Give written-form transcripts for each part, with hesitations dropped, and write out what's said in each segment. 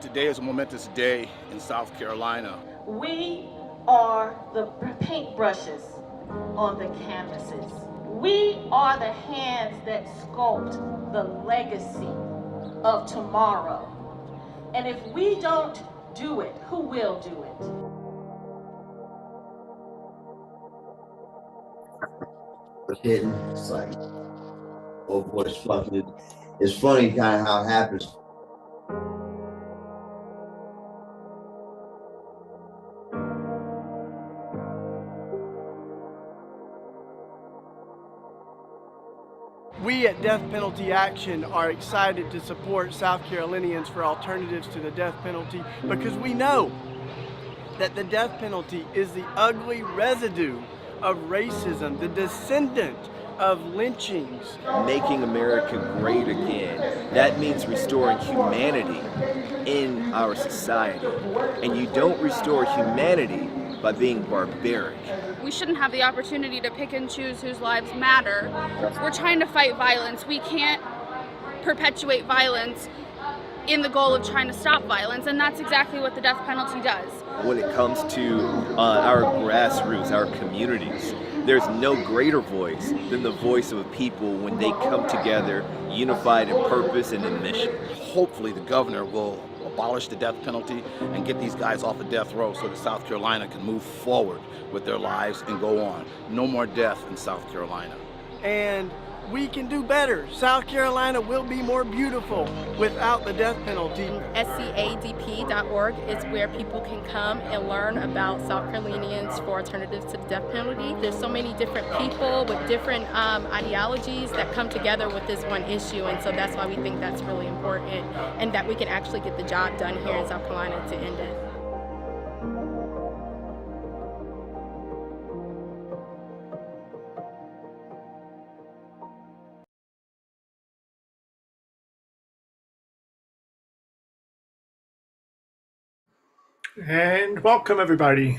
Today is a momentous day in South Carolina. We are the paintbrushes on the canvases. We are the hands that sculpt the legacy of tomorrow. And if we don't do it, who will do it? Hitting, it's like, oh boy, it's fucking. It's funny kind of how it happens. We at Death Penalty Action are excited to support South Carolinians for alternatives to the death penalty because we know that the death penalty is the ugly residue of racism, the descendant of lynchings. Making America great again, that means restoring humanity in our society. And you don't restore humanity by being barbaric. We shouldn't have the opportunity to pick and choose whose lives matter. We're trying to fight violence. We can't perpetuate violence in the goal of trying to stop violence, and that's exactly what the death penalty does. When it comes to our grassroots, our communities, there's no greater voice than the voice of a people when they come together, unified in purpose and in mission. Hopefully the governor will abolish the death penalty and get these guys off of death row so that South Carolina can move forward with their lives and go on. No more death in South Carolina. And we can do better. South Carolina will be more beautiful without the death penalty. SCADP.org is where people can come and learn about South Carolinians for alternatives to the death penalty. There's so many different people with different ideologies that come together with this one issue, and so that's why we think that's really important and that we can actually get the job done here in South Carolina to end it. And welcome, everybody.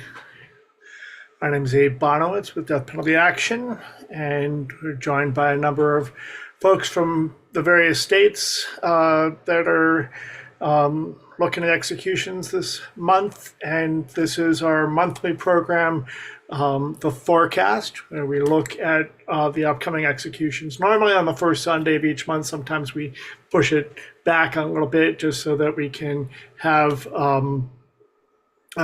My name is Abe Bonowitz with Death Penalty Action, and we're joined by a number of folks from the various states that are looking at executions this month. And this is our monthly program, The Forecast, where we look at the upcoming executions, normally on the first Sunday of each month. Sometimes we push it back a little bit just so that we can have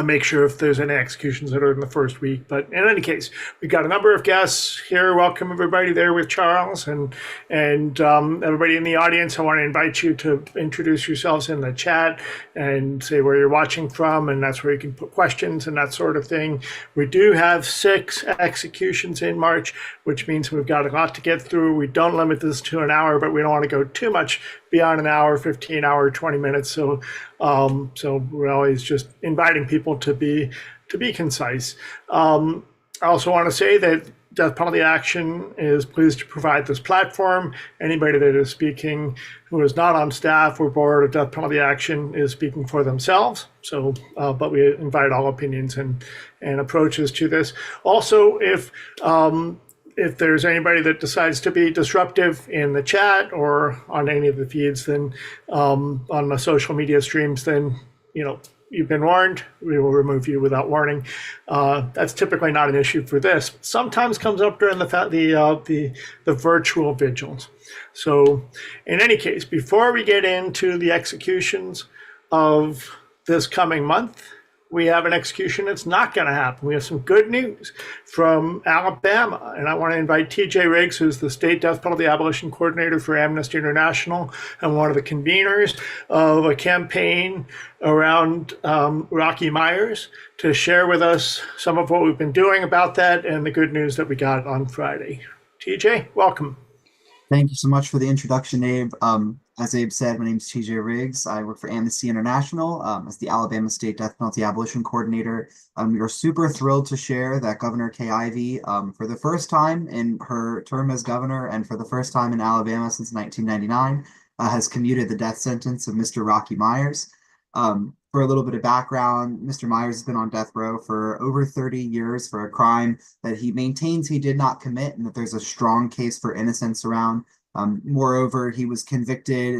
make sure if there's any executions that are in the first week. But in any case, we've got a number of guests here. Welcome everybody there with Charles and everybody in the audience. I want to invite you to introduce yourselves in the chat and say where you're watching from, and that's where you can put questions and that sort of thing. We do have 6 executions in March, which means we've got a lot to get through. We don't limit this to an hour, but we don't want to go too much beyond an hour, 15 hour, 20 minutes. So we're always just inviting people to be concise. I also want to say that Death Penalty Action is pleased to provide this platform. Anybody that is speaking who is not on staff or board of Death Penalty Action is speaking for themselves. So, but we invite all opinions and approaches to this. Also, if there's anybody that decides to be disruptive in the chat or on any of the feeds, then on the social media streams, then you've been warned. We will remove you without warning. That's typically not an issue for this. Sometimes comes up during the virtual vigils. So in any case, before we get into the executions of this coming month, we have an execution that's not going to happen. We have some good news from Alabama. And I want to invite TJ Riggs, who's the State Death Penalty Abolition Coordinator for Amnesty International and one of the conveners of a campaign around Rocky Myers, to share with us some of what we've been doing about that and the good news that we got on Friday. TJ, welcome. Thank you so much for the introduction, Abe. As Abe said, my name is TJ Riggs. I work for Amnesty International as the Alabama State Death Penalty Abolition Coordinator. We are super thrilled to share that Governor Kay Ivey, for the first time in her term as governor and for the first time in Alabama since 1999, has commuted the death sentence of Mr. Rocky Myers. For a little bit of background, Mr. Myers has been on death row for over 30 years for a crime that he maintains he did not commit and that there's a strong case for innocence around. Moreover, he was convicted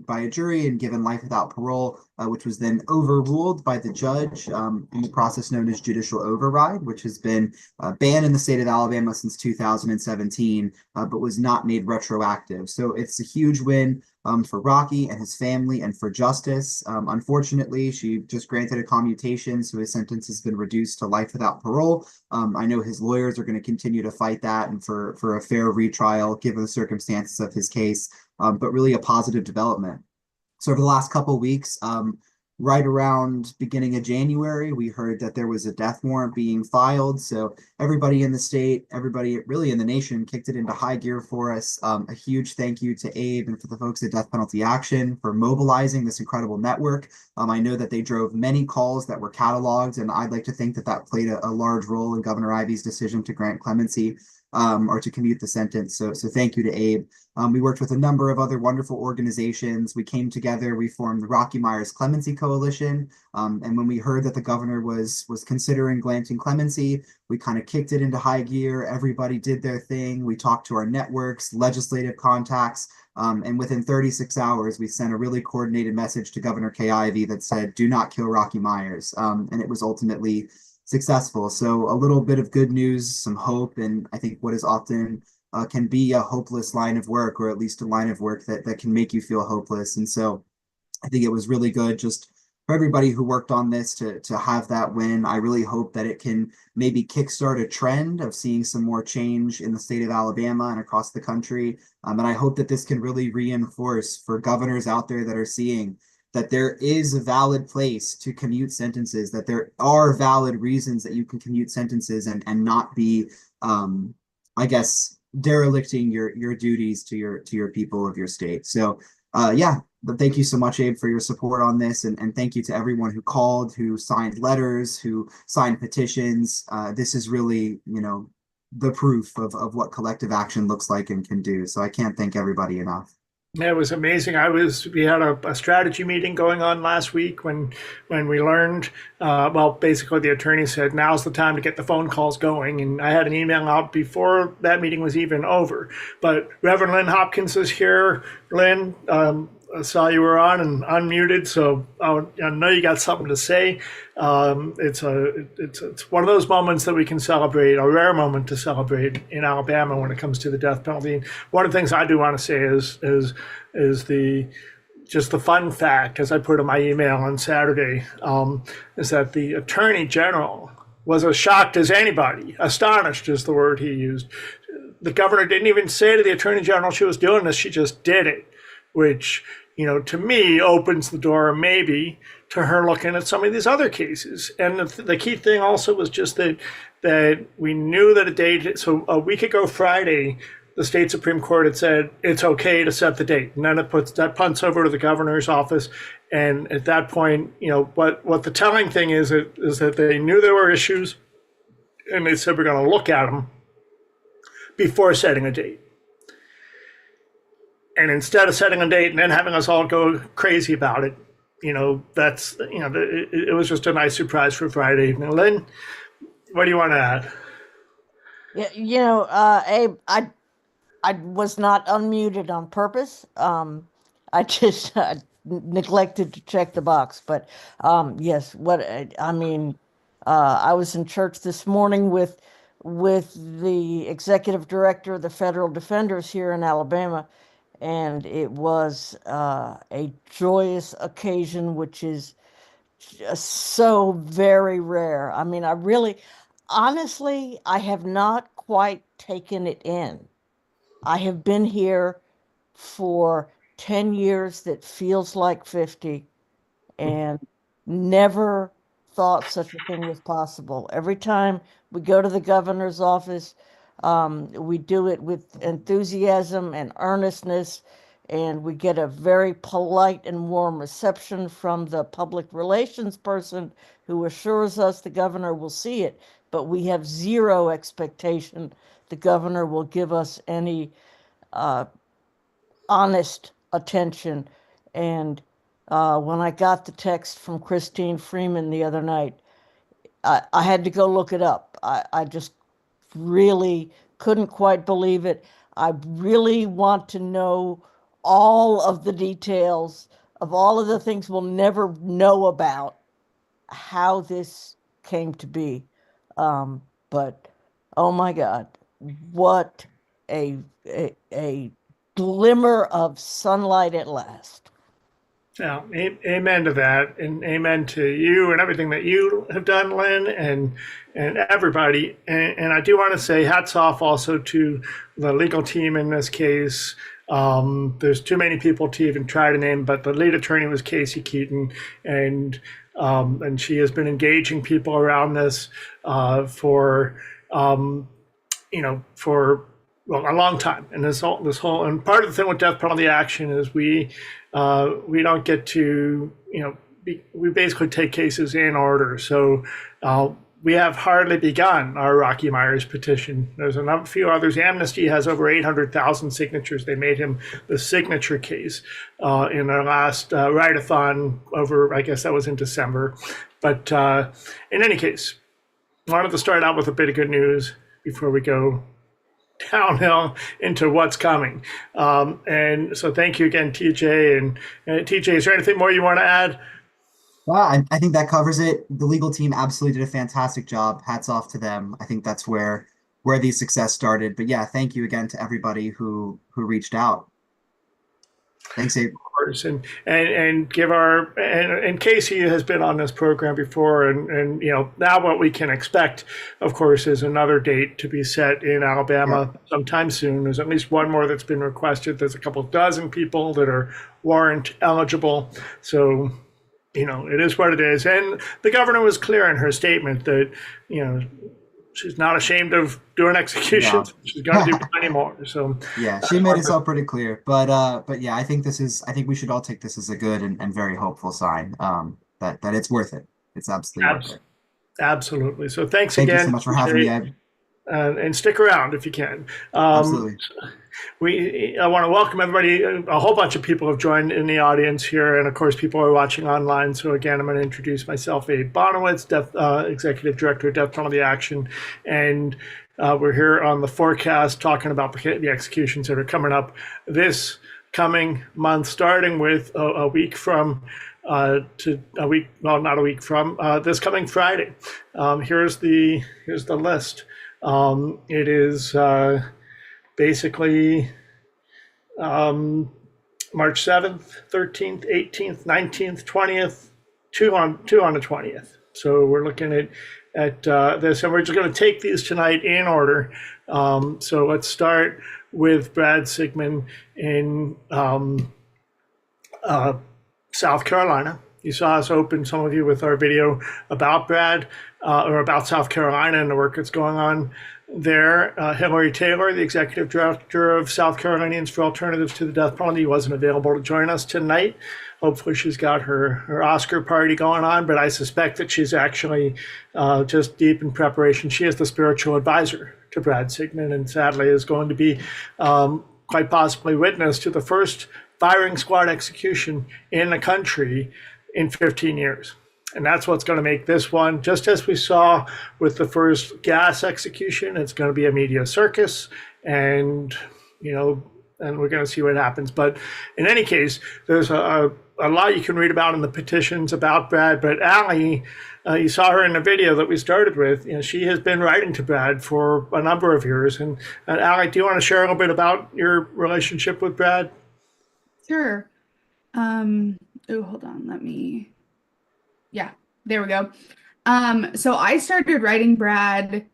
by a jury and given life without parole, which was then overruled by the judge in the process known as judicial override, which has been banned in the state of Alabama since 2017, but was not made retroactive. So it's a huge win for Rocky and his family and for justice. Unfortunately, she just granted a commutation, so his sentence has been reduced to life without parole. I know his lawyers are going to continue to fight that and for a fair retrial given the circumstances of his case, but really a positive development. So over the last couple of weeks, right around beginning of January, we heard that there was a death warrant being filed. So everybody in the state, everybody really in the nation kicked it into high gear for us. A huge thank you to Abe and for the folks at Death Penalty Action for mobilizing this incredible network. I know that they drove many calls that were cataloged, and I'd like to think that that played a large role in Governor Ivey's decision to grant clemency or to commute the sentence. So thank you to Abe. We worked with a number of other wonderful organizations. We came together, we formed the Rocky Myers Clemency Coalition. And when we heard that the governor was considering granting clemency, we kind of kicked it into high gear. Everybody did their thing. We talked to our networks, legislative contacts, and within 36 hours, we sent a really coordinated message to Governor Kay Ivey that said, "Do not kill Rocky Myers." And it was ultimately successful. So a little bit of good news, some hope, and I think what is often can be a hopeless line of work, or at least a line of work that can make you feel hopeless. And so I think it was really good just for everybody who worked on this to have that win. I really hope that it can maybe kickstart a trend of seeing some more change in the state of Alabama and across the country. And I hope that this can really reinforce for governors out there that are seeing that there is a valid place to commute sentences, that there are valid reasons that you can commute sentences and not be, I guess, derelicting your duties to your people of your state. So yeah, but thank you so much, Abe, for your support on this. And thank you to everyone who called, who signed letters, who signed petitions. This is really, the proof of what collective action looks like and can do. So I can't thank everybody enough. Yeah, it was amazing. We had a strategy meeting going on last week when we learned, basically the attorney said, now's the time to get the phone calls going. And I had an email out before that meeting was even over. But Reverend Lynn Hopkins is here. Lynn, I saw you were on and unmuted, so I know you got something to say. It's one of those moments that we can celebrate, a rare moment to celebrate in Alabama when it comes to the death penalty. One of the things I do want to say is the fun fact, as I put in my email on Saturday, is that the Attorney General was as shocked as anybody, astonished is the word he used. The governor didn't even say to the Attorney General she was doing this, she just did it, which, to me opens the door maybe to her looking at some of these other cases. And the key thing also was just that we knew that a date, so a week ago Friday, the state Supreme Court had said it's okay to set the date. And then that punts over to the governor's office. And at that point, what the telling thing is that they knew there were issues and they said we're going to look at them before setting a date. And instead of setting a date and then having us all go crazy about it, it was just a nice surprise for Friday evening. Lynn, what do you want to add? Yeah, Abe, I was not unmuted on purpose. I just neglected to check the box. But yes, I was in church this morning with the executive director of the federal defenders here in Alabama. And it was a joyous occasion, which is just so very rare. Honestly, I have not quite taken it in. I have been here for 10 years that feels like 50 and never thought such a thing was possible. Every time we go to the governor's office, we do it with enthusiasm and earnestness, and we get a very polite and warm reception from the public relations person who assures us the governor will see it, but we have zero expectation the governor will give us any honest attention. And when I got the text from Christine Freeman the other night, I had to go look it up. I just really couldn't quite believe it. I really want to know all of the details of all of the things we'll never know about how this came to be. But oh my God, what a glimmer of sunlight at last. Yeah, amen to that, and amen to you and everything that you have done, Lynn, and everybody. And I do want to say hats off also to the legal team in this case. There's too many people to even try to name, but the lead attorney was Casey Keaton, and she has been engaging people around this for for well, a long time. And this whole and part of the thing with death penalty action is we don't get to we basically take cases in order. So we have hardly begun our Rocky Myers petition. There's a few others. Amnesty has over 800,000 signatures. They made him the signature case in their last write-a-thon over, I guess that was in December. But in any case, I wanted to start out with a bit of good news before we go downhill into what's coming. And so thank you again, TJ. And TJ, is there anything more you want to add? Well, I think that covers it. The legal team absolutely did a fantastic job. Hats off to them. I think that's where the success started. But yeah, thank you again to everybody who reached out. Thanks, Abe. Of course, and give and Casey has been on this program before, and now what we can expect, of course, is another date to be set in Alabama sometime soon. There's at least one more that's been requested. There's a couple dozen people that are warrant eligible. So it is what it is. And the governor was clear in her statement that, she's not ashamed of doing executions. Yeah. She's going to do plenty more. So yeah, she made herself pretty clear. But yeah, I think we should all take this as a good and very hopeful sign that it's worth it. It's absolutely worth it. Absolutely. So thank again. Thank you so much for having me, Ed. And stick around if you can. Absolutely. I want to welcome everybody. A whole bunch of people have joined in the audience here, and of course, people are watching online. So again, I'm going to introduce myself, Abe Bonowitz, Executive Director of Death Penalty Action, and we're here on the forecast talking about the executions that are coming up this coming month, starting with a week from this coming Friday. Here's the list. It is basically March 7th, 13th, 18th, 19th, 20th, two on the 20th. So we're looking at this, and we're just going to take these tonight in order. So let's start with Brad Sigmund in South Carolina. You saw us open, some of you, with our video about Brad or about South Carolina and the work that's going on there. Hillary Taylor, the Executive Director of South Carolinians for Alternatives to the Death Penalty, wasn't available to join us tonight. Hopefully she's got her Oscar party going on, but I suspect that she's actually just deep in preparation. She is the spiritual advisor to Brad Sigmund, and sadly is going to be quite possibly witness to the first firing squad execution in the country in 15 years. And that's what's going to make this one, just as we saw with the first gas execution, it's going to be a media circus, and and we're going to see what happens. But in any case, there's a lot you can read about in the petitions about Brad. But Allie, you saw her in the video that we started with. She has been writing to Brad for a number of years. And Allie, do you want to share a little bit about your relationship with Brad? Sure. Hold on. Yeah, there we go. So I started writing Brad.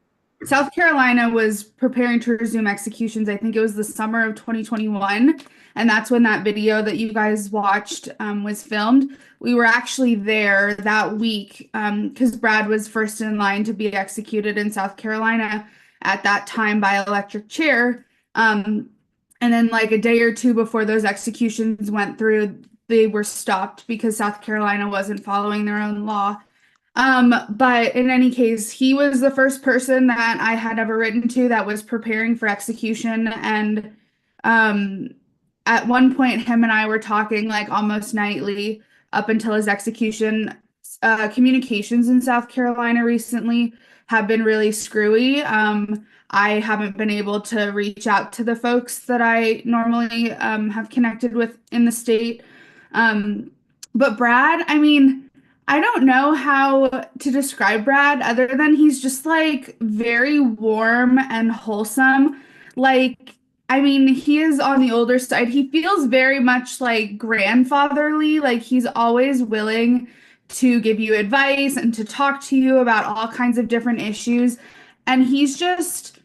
South Carolina was preparing to resume executions. I think it was the summer of 2021. And that's when that video that you guys watched was filmed. We were actually there that week because Brad was first in line to be executed in South Carolina at that time by electric chair. And then like a day or two before those executions went through, they were stopped because South Carolina wasn't following their own law. But in any case, he was the first person that I had ever written to that was preparing for execution. And at one point, him and I were talking like almost nightly up until his execution. Communications in South Carolina recently have been really screwy. I haven't been able to reach out to the folks that I normally have connected with in the state. But Brad, I mean, I don't know how to describe Brad other than he's just like very warm and wholesome. Like, I mean, he is on the older side. He feels very much like grandfatherly. Like, he's always willing to give you advice and to talk to you about all kinds of different issues. And he's just,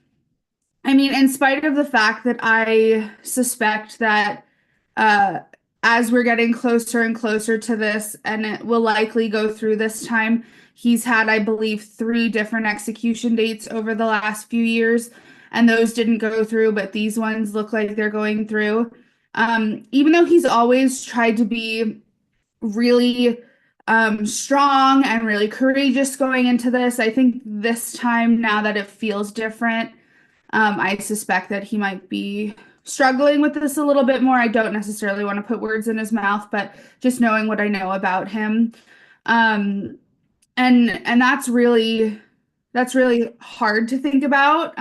I mean, in spite of the fact that I suspect that uh, as we're getting closer and closer to this, and it will likely go through this time, he's had, I believe, 3 different execution dates over the last few years, and those didn't go through, but these ones look like they're going through. Even though he's always tried to be really strong and really courageous going into this, I think this time, now that it feels different, I suspect that he might be struggling with this a little bit more. I don't necessarily want to put words in his mouth, but just knowing what I know about him. And that's really hard to think about.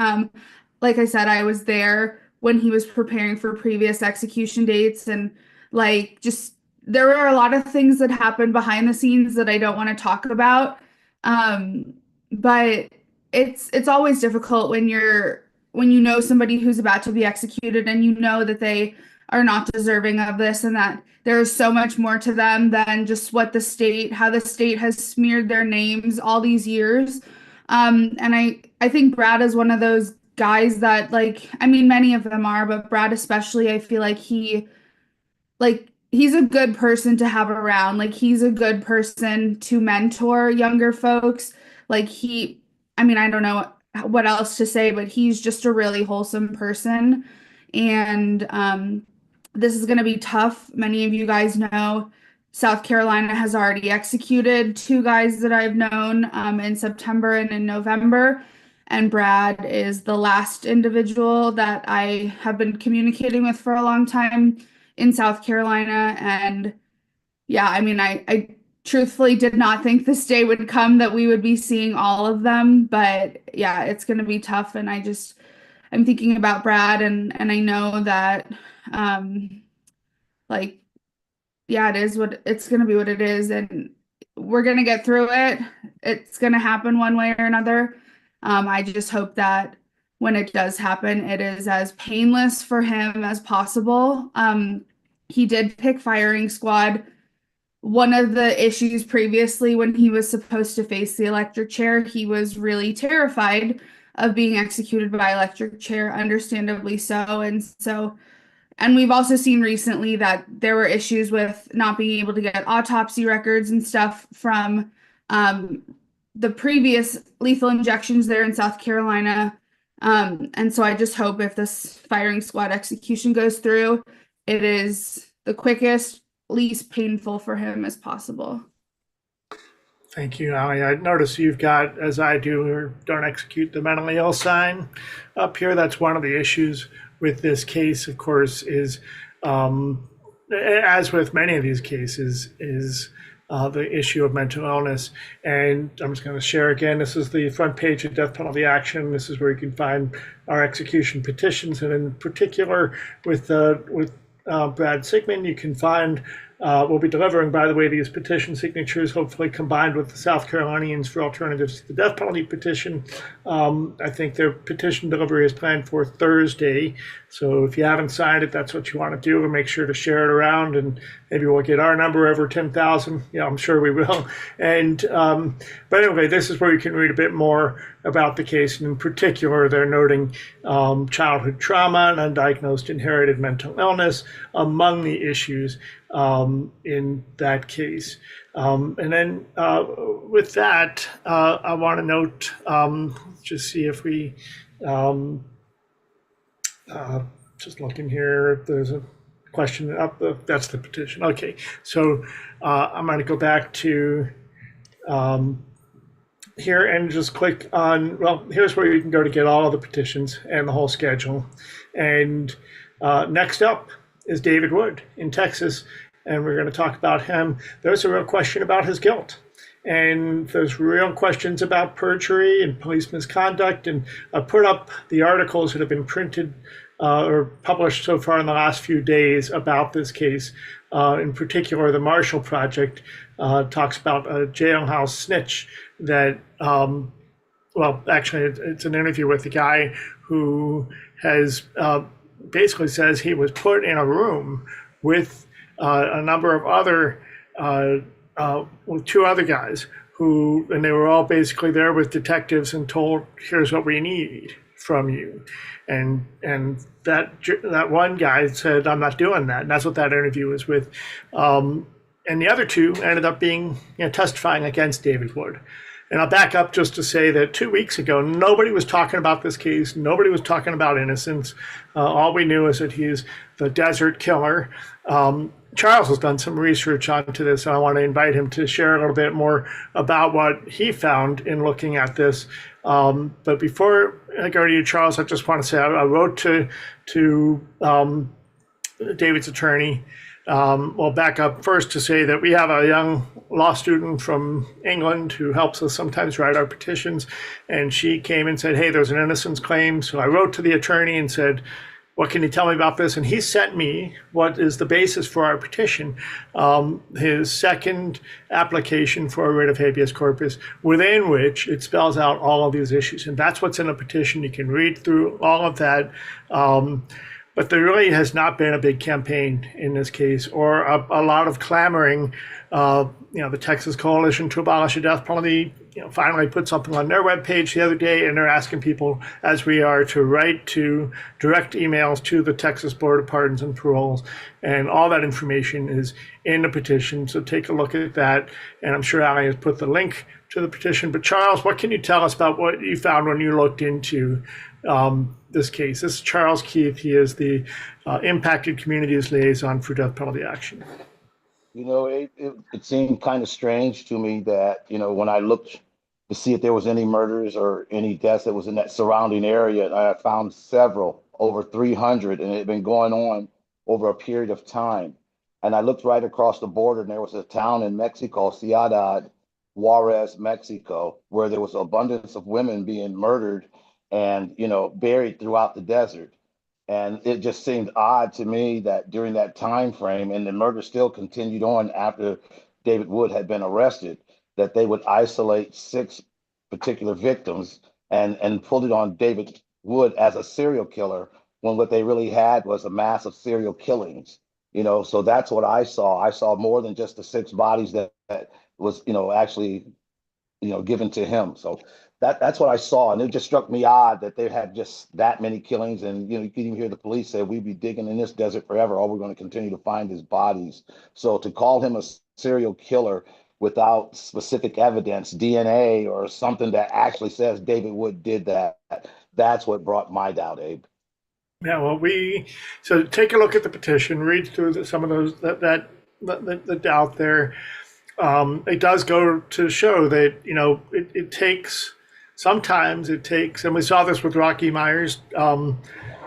Like I said, I was there when he was preparing for previous execution dates, and like just there were a lot of things that happened behind the scenes that I don't want to talk about. But it's always difficult when you know somebody who's about to be executed and you know that they are not deserving of this and that there is so much more to them than just how the state has smeared their names all these years. And I think Brad is one of those guys that, like, I mean, many of them are, but Brad especially, I feel like he's a good person to have around. Like, he's a good person to mentor younger folks. Like, I mean, I don't know what else to say, but he's just a really wholesome person. And this is going to be tough. Many of you guys know South Carolina has already executed 2 guys that I've known in September and in November. And Brad is the last individual that I have been communicating with for a long time in South Carolina. And yeah, I mean, I truthfully did not think this day would come that we would be seeing all of them. But yeah, it's going to be tough. And I'm thinking about Brad, and I know that, like, yeah, it's going to be what it is. And we're going to get through it. It's going to happen one way or another. I just hope that when it does happen, it is as painless for him as possible. He did pick firing squad. One of the issues previously, when he was supposed to face the electric chair, he was really terrified of being executed by electric chair, understandably so. And we've also seen recently that there were issues with not being able to get autopsy records and stuff from the previous lethal injections there in South Carolina. And so I just hope if this firing squad execution goes through, it is the quickest, least painful for him as possible. Thank you, Ali. I notice you've got, as I do, don't execute the mentally ill sign up here. That's one of the issues with this case, of course, is as with many of these cases, is the issue of mental illness. And I'm just going to share again. This is the front page of Death Penalty Action. This is where you can find our execution petitions, and in particular with Brad Sigmund, you can find. We'll be delivering, by the way, these petition signatures, hopefully combined with the South Carolinians for Alternatives to the Death Penalty petition. I think their petition delivery is planned for Thursday. So if you haven't signed it, that's what you want to do, and make sure to share it around, and maybe we'll get our number over 10,000. Yeah, I'm sure we will. And but anyway, this is where you can read a bit more about the case. And in particular, they're noting childhood trauma and undiagnosed inherited mental illness among the issues in that case. And then with that, I want to note, just see if we, just looking here, there's a question up, that's the petition. Okay, so I'm going to go back to here and just click on, well, here's where you can go to get all of the petitions and the whole schedule. And next up is David Wood in Texas, and we're going to talk about him. There's a real question about his guilt. and there's real questions about perjury and police misconduct. And I put up the articles that have been printed or published so far in the last few days about this case. In particular, the Marshall Project talks about a jailhouse snitch that, well, actually, it's an interview with a guy who has basically says he was put in a room with a number of other with two other guys who, and they were all basically there with detectives and told, "Here's what we need from you," and that one guy said, "I'm not doing that," and that's what that interview was with. And the other two ended up being, testifying against David Wood. And I'll back up just to say that 2 weeks ago, nobody was talking about this case. Nobody was talking about innocence. All we knew is that he's the desert killer. Charles has done some research onto this, and I want to invite him to share a little bit more about what he found in looking at this. But before I go to you, Charles, I just want to say I wrote to David's attorney. We'll back up first to say that we have a young law student from England who helps us sometimes write our petitions. And she came and said, "Hey, there's an innocence claim." So I wrote to the attorney and said, "What can you tell me about this?" And he sent me what is the basis for our petition, his second application for a writ of habeas corpus, within which it spells out all of these issues. And that's what's in the petition. You can read through all of that. But there really has not been a big campaign in this case, or a lot of clamoring. The Texas Coalition to Abolish the Death Penalty, finally put something on their webpage the other day, and they're asking people, as we are, to write to direct emails to the Texas Board of Pardons and Paroles, and all that information is in the petition. So take a look at that, and I'm sure Ali has put the link to the petition. But Charles, what can you tell us about what you found when you looked into this case? This is Charles Keith. He is the Impacted Communities Liaison for Death Penalty Action. It seemed kind of strange to me that, when I looked to see if there was any murders or any deaths that was in that surrounding area, I found several, over 300, and it had been going on over a period of time. And I looked right across the border, and there was a town in Mexico, Ciudad Juarez, Mexico, where there was abundance of women being murdered and, buried throughout the desert. And it just seemed odd to me that during that time frame, and the murder still continued on after David Wood had been arrested, that they would isolate 6 particular victims and put it on David Wood as a serial killer, when what they really had was a mass of serial killings. So that's what I saw. I saw more than just the 6 bodies that was, actually, given to him. So that's what I saw, and it just struck me odd that they had just that many killings. And you can even hear the police say, "We'd be digging in this desert forever. All we're going to continue to find is bodies." So to call him a serial killer without specific evidence, DNA or something that actually says David Wood did that, that's what brought my doubt, Abe. Yeah, well, so take a look at the petition, read through some of those the doubt there. It does go to show that it takes. Sometimes it takes, and we saw this with Rocky Myers,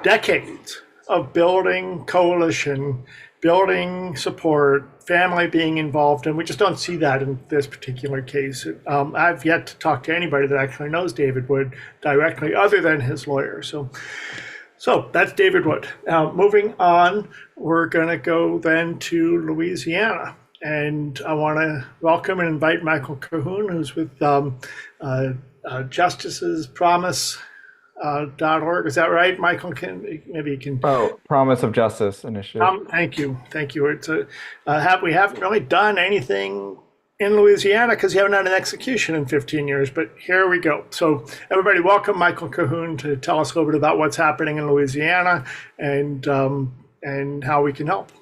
decades of building coalition, building support, family being involved, and we just don't see that in this particular case. I've yet to talk to anybody that actually knows David Wood directly, other than his lawyer. So that's David Wood. Moving on, we're going to go then to Louisiana. And I want to welcome and invite Michael Cahoon, who's with justicespromise.org. Is that right, Michael? Maybe you can. Oh, Promise of Justice Initiative. Thank you. It's we haven't really done anything in Louisiana because you haven't had an execution in 15 years, but here we go. So everybody, welcome Michael Cahoon to tell us a little bit about what's happening in Louisiana and how we can help.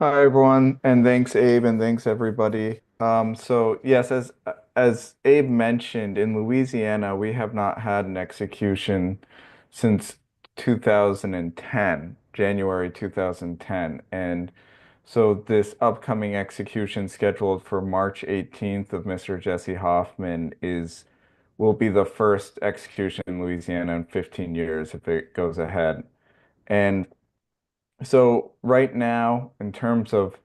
Hi, everyone, and thanks, Abe, and thanks, everybody. So yes, as Abe mentioned, in Louisiana, we have not had an execution since 2010, January 2010. And so this upcoming execution scheduled for March 18th of Mr. Jesse Hoffman will be the first execution in Louisiana in 15 years if it goes ahead. And so right now, in terms of,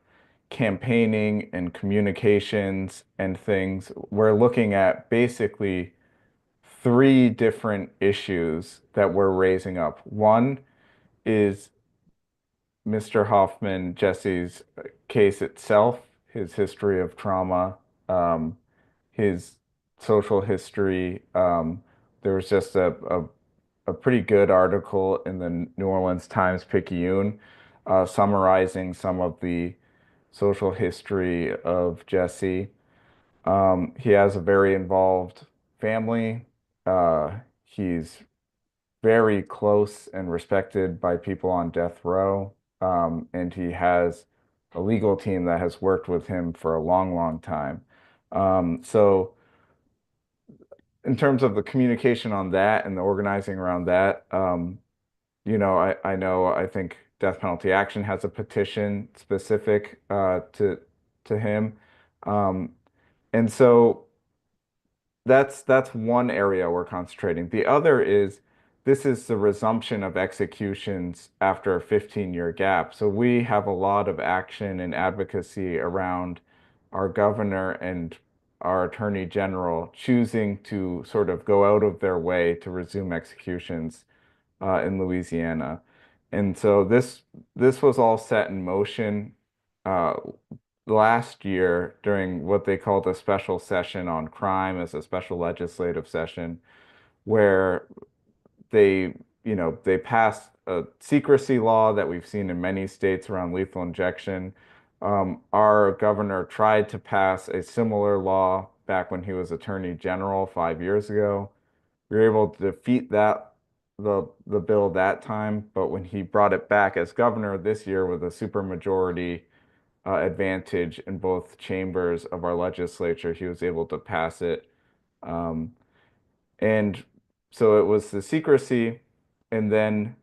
campaigning and communications and things, we're looking at basically three different issues that we're raising up. One is Mr. Hoffman, Jesse's case itself, his history of trauma, his social history. There was just a pretty good article in the New Orleans Times-Picayune summarizing some of the social history of Jesse. He has a very involved family. He's very close and respected by people on death row. And he has a legal team that has worked with him for a long, long time. So in terms of the communication on that and the organizing around that, I think Death Penalty Action has a petition specific to him. And so that's one area we're concentrating. The other is this is the resumption of executions after a 15-year gap. So we have a lot of action and advocacy around our governor and our attorney general choosing to sort of go out of their way to resume executions in Louisiana. And so this was all set in motion uh, last year during what they called a special session on crime as a special legislative session where they passed a secrecy law that we've seen in many states around lethal injection. Our governor tried to pass a similar law back when he was Attorney General 5 years ago. We were able to defeat the bill that time, but when he brought it back as governor this year with a supermajority advantage in both chambers of our legislature, he was able to pass it. And so it was the secrecy, and then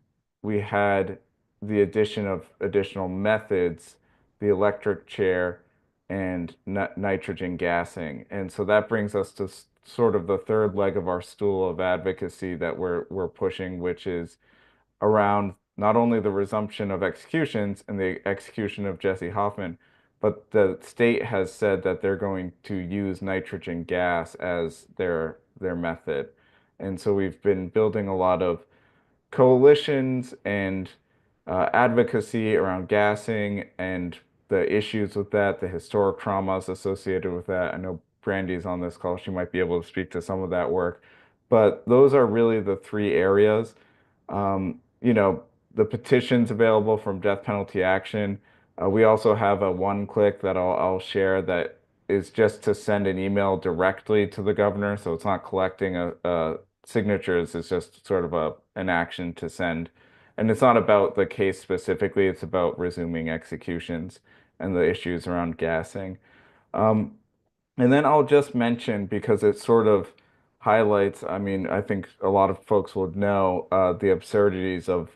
we had the addition of additional methods, the electric chair, and nitrogen gassing. And so that brings us to sort of the third leg of our stool of advocacy that we're pushing, which is around not only the resumption of executions and the execution of Jesse Hoffman, but the state has said that they're going to use nitrogen gas as their method. And so we've been building a lot of coalitions and advocacy around gassing and the issues with that, the historic traumas associated with that. I know Brandy's on this call. She might be able to speak to some of that work. But those are really the three areas. The petitions available from Death Penalty Action. We also have a one-click that I'll share that is just to send an email directly to the governor. So it's not collecting signatures. It's just sort of an action to send. And it's not about the case specifically. It's about resuming executions and the issues around gassing. And then I'll just mention, because it sort of highlights, I mean, I think a lot of folks would know the absurdities of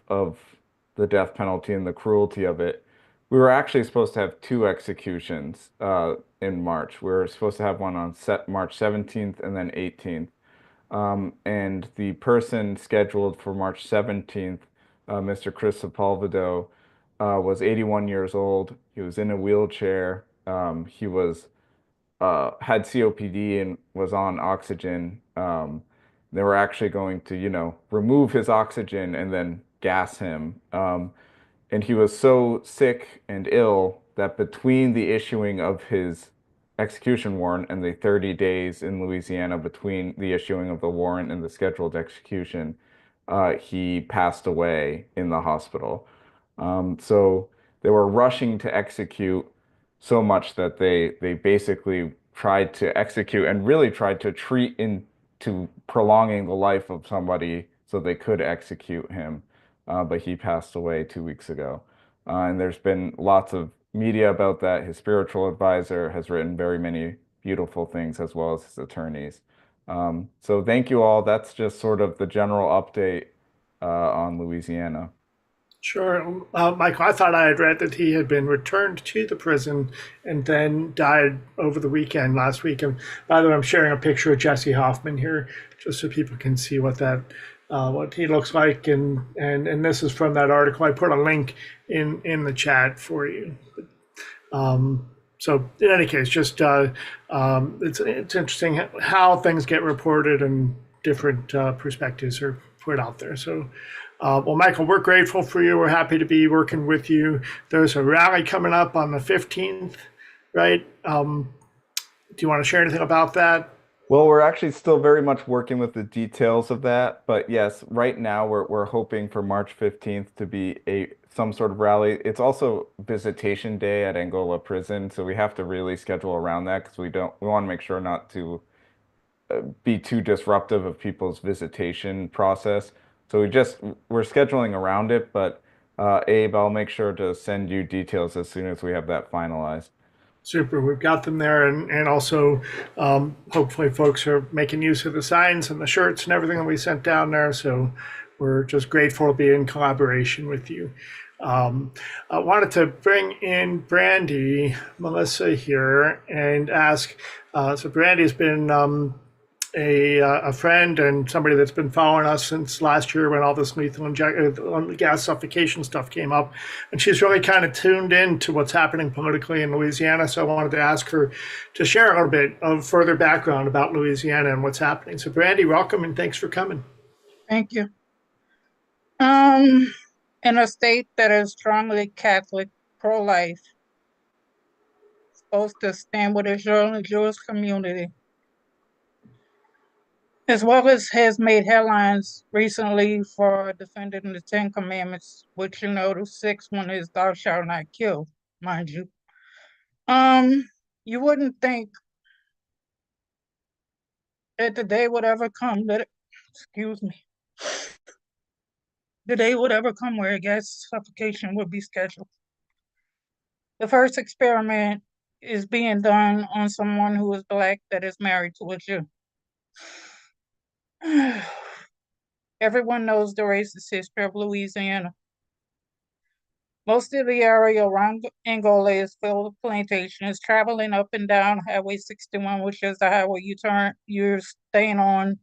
the death penalty and the cruelty of it. We were actually supposed to have two executions in March. We were supposed to have one on March 17th and then 18th. And the person scheduled for March 17th, Mr. Chris Sepulvedo, was 81 years old. He was in a wheelchair. He was had COPD and was on oxygen. They were actually going to, remove his oxygen and then gas him. And he was so sick and ill that between the issuing of his execution warrant and the 30 days in Louisiana between the issuing of the warrant and the scheduled execution, he passed away in the hospital. So they were rushing to execute so much that they basically tried to execute and really tried to treat into prolonging the life of somebody so they could execute him. But he passed away 2 weeks ago. And there's been lots of media about that. His spiritual advisor has written very many beautiful things, as well as his attorneys. So thank you all. That's just sort of the general update on Louisiana. Sure. Michael, I thought I had read that he had been returned to the prison and then died over the weekend, last week. And by the way, I'm sharing a picture of Jesse Hoffman here just so people can see what he looks like. And this is from that article. I put a link in the chat for you. So in any case, just it's interesting how things get reported and different perspectives are put out there. So, well, Michael, we're grateful for you. We're happy to be working with you. There's a rally coming up on the 15th, right? Do you want to share anything about that? Well, we're actually still very much working with the details of that, but yes, right now we're hoping for March 15th to be some sort of rally. It's also visitation day at Angola prison, so we have to really schedule around that because we want to make sure not to be too disruptive of people's visitation process. So we're scheduling around it, but Abe, I'll make sure to send you details as soon as we have that finalized. Super. We've got them there, and also hopefully folks are making use of the signs and the shirts and everything that we sent down there. So we're just grateful to be in collaboration with you. I wanted to bring in Brandy, Melissa here, and ask. So Brandy's been a friend and somebody that's been following us since last year when all this gas suffocation stuff came up. And she's really kind of tuned in to what's happening politically in Louisiana. So I wanted to ask her to share a little bit of further background about Louisiana and what's happening. So Brandy, welcome and thanks for coming. Thank you. In a state that is strongly Catholic, pro-life, supposed to stand with the Jewish community, as well as has made headlines recently for defending the Ten Commandments, which the sixth one is thou shalt not kill, mind you. You wouldn't think that the day would ever come that, excuse me, the day would ever come where gas suffocation would be scheduled. The first experiment is being done on someone who is Black that is married to a Jew. Everyone knows the racist history of Louisiana. Most of the area around Angola is filled with plantations, traveling up and down Highway 61, which is the highway you're staying on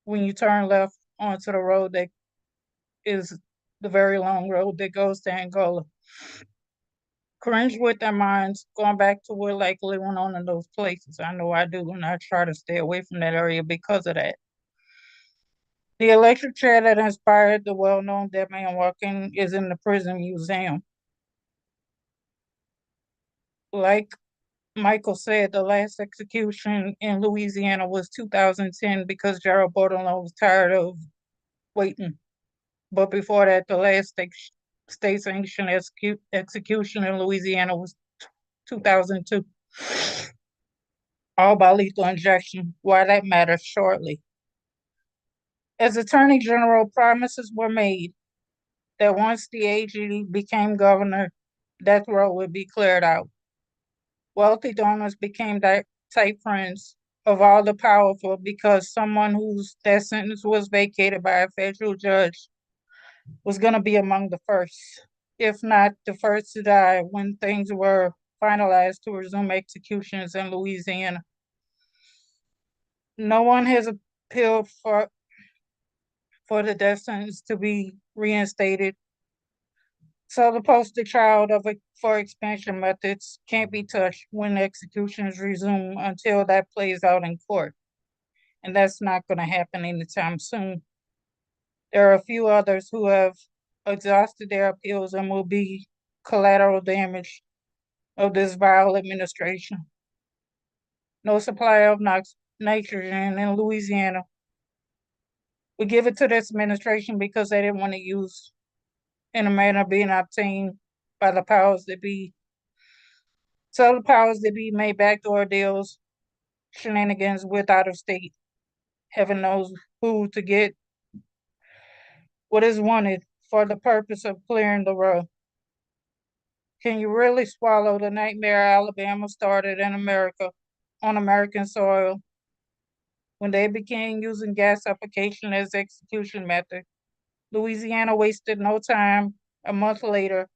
when you turn left onto the road that is the very long road that goes to Angola. Cringe with their minds, going back to what likely went on in those places. I know I do, and I try to stay away from that area because of that. The electric chair that inspired the well-known Dead Man Walking is in the prison museum. Like Michael said, the last execution in Louisiana was 2010 because Gerald Bordelon was tired of waiting. But before that, the last state-sanctioned execution in Louisiana was 2002. All by lethal injection. Why that matters shortly. As Attorney General, promises were made that once the AG became governor, death row would be cleared out. Wealthy donors became tight friends of all the powerful because someone whose death sentence was vacated by a federal judge was going to be among the first, if not the first to die when things were finalized to resume executions in Louisiana. No one has appealed for the death sentence to be reinstated. So the poster child for expansion methods can't be touched when executions resume until that plays out in court. And that's not going to happen anytime soon. There are a few others who have exhausted their appeals and will be collateral damage of this vile administration. No supply of nitrogen in Louisiana. We give it to this administration because they didn't want to use in a manner being obtained by the powers that be. So the powers that be made backdoor deals, shenanigans with out of state. Heaven knows who to get what is wanted for the purpose of clearing the road. Can you really swallow the nightmare Alabama started in America, on American soil, when they began using gas suffocation as execution method? Louisiana wasted no time. A month later,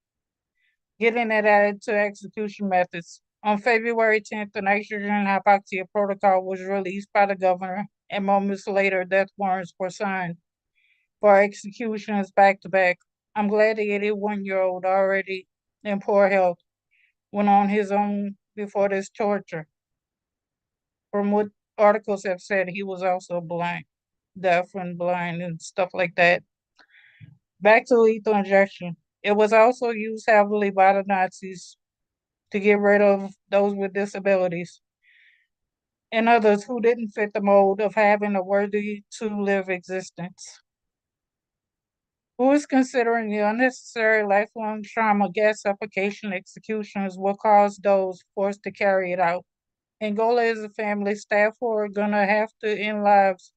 getting it added to execution methods. On February 10th, the nitrogen hypoxia protocol was released by the governor, and moments later, death warrants were signed for executions back to back. I'm glad the 81-year-old already in poor health went on his own before this torture. From what articles have said, he was also blind, deaf and blind and stuff like that. Back to lethal injection. It was also used heavily by the Nazis to get rid of those with disabilities and others who didn't fit the mold of having a worthy to live existence. Who is considering the unnecessary lifelong trauma gas suffocation executions will cause those forced to carry it out? Angola is a family staff who are gonna have to end lives,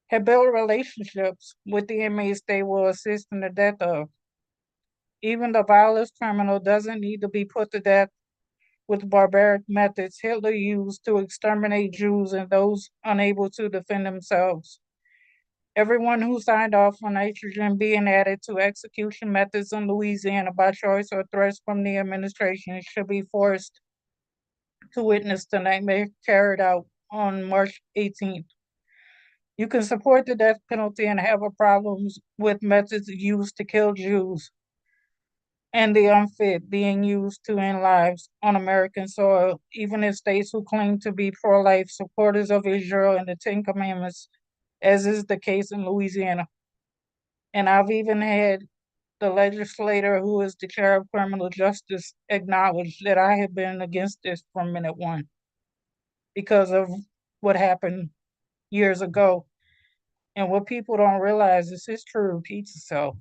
have built relationships with the inmates they will assist in the death of. Even the vilest criminal doesn't need to be put to death with barbaric methods Hitler used to exterminate Jews and those unable to defend themselves. Everyone who signed off on nitrogen being added to execution methods in Louisiana by choice or threats from the administration should be forced to witness the nightmare carried out on March 18th. You can support the death penalty and have a problem with methods used to kill Jews and the unfit being used to end lives on American soil, even in states who claim to be pro-life supporters of Israel and the Ten Commandments, as is the case in Louisiana. And I've even had the legislator who is the chair of criminal justice acknowledge that I have been against this from minute one because of what happened years ago. And what people don't realize is history repeats itself.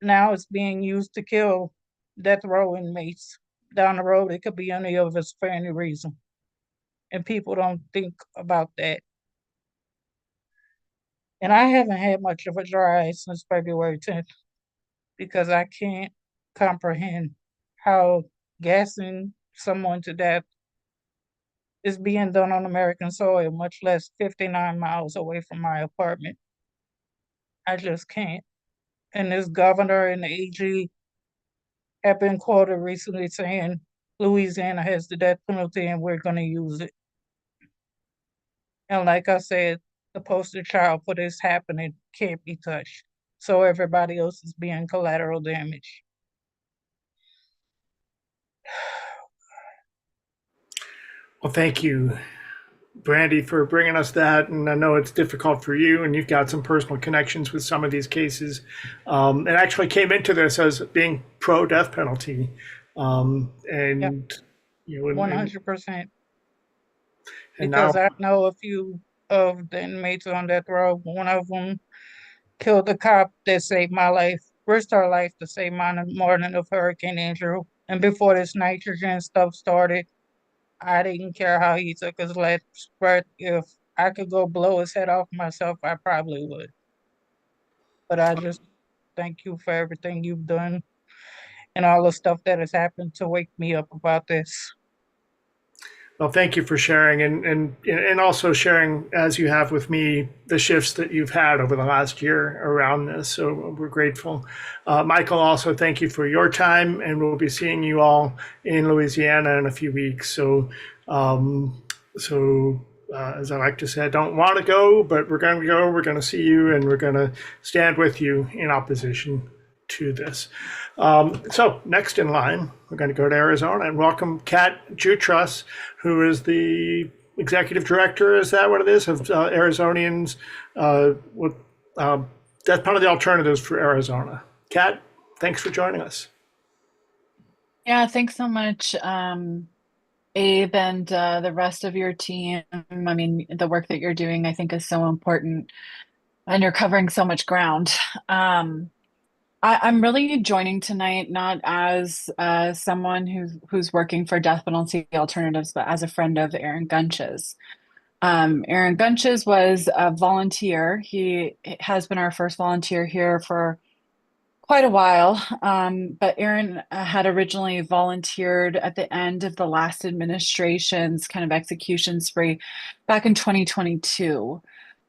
Now it's being used to kill death row inmates. Down the road, it could be any of us for any reason. And people don't think about that. And I haven't had much of a dry eye since February 10th because I can't comprehend how gassing someone to death is being done on American soil, much less 59 miles away from my apartment. I just can't. And this governor and the AG have been quoted recently saying Louisiana has the death penalty and we're going to use it. And like I said, the poster child for this happening can't be touched. So everybody else is being collateral damage. Well, thank you, Brandy, for bringing us that. And I know it's difficult for you, and you've got some personal connections with some of these cases. And actually came into this as being pro death penalty. And Yep. you know, 100%. and now, Because I know a few of the inmates on death row. One of them killed a cop that saved my life, risked her life to save mine in the morning of Hurricane Andrew. And before this nitrogen stuff started, I didn't care how he took his last breath. If I could go blow his head off myself, I probably would. But I just thank you for everything you've done and all the stuff that has happened to wake me up about this. well, thank you for sharing, and also sharing, as you have with me, the shifts that you've had over the last year around this. So we're grateful. Michael, also thank you for your time, and we'll be seeing you all in Louisiana in a few weeks. So, as I like to say, I don't want to go, but we're going to go. We're going to see you, and we're going to stand with you in opposition to this. So next in line, we're going to go to Arizona and welcome Kat Jutras, who is the executive director, is that what it is, of Arizonians with Death Penalty Alternatives for Arizona. Kat, thanks for joining us. Yeah, thanks so much, Abe, and the rest of your team. I mean, the work that you're doing, I think, is so important, and you're covering so much ground. I'm really joining tonight not as someone who's working for death penalty alternatives, but as a friend of Aaron Gunch's. Aaron Gunch's was a volunteer. He has been our first volunteer here for quite a while, but Aaron had originally volunteered at the end of the last administration's kind of execution spree back in 2022.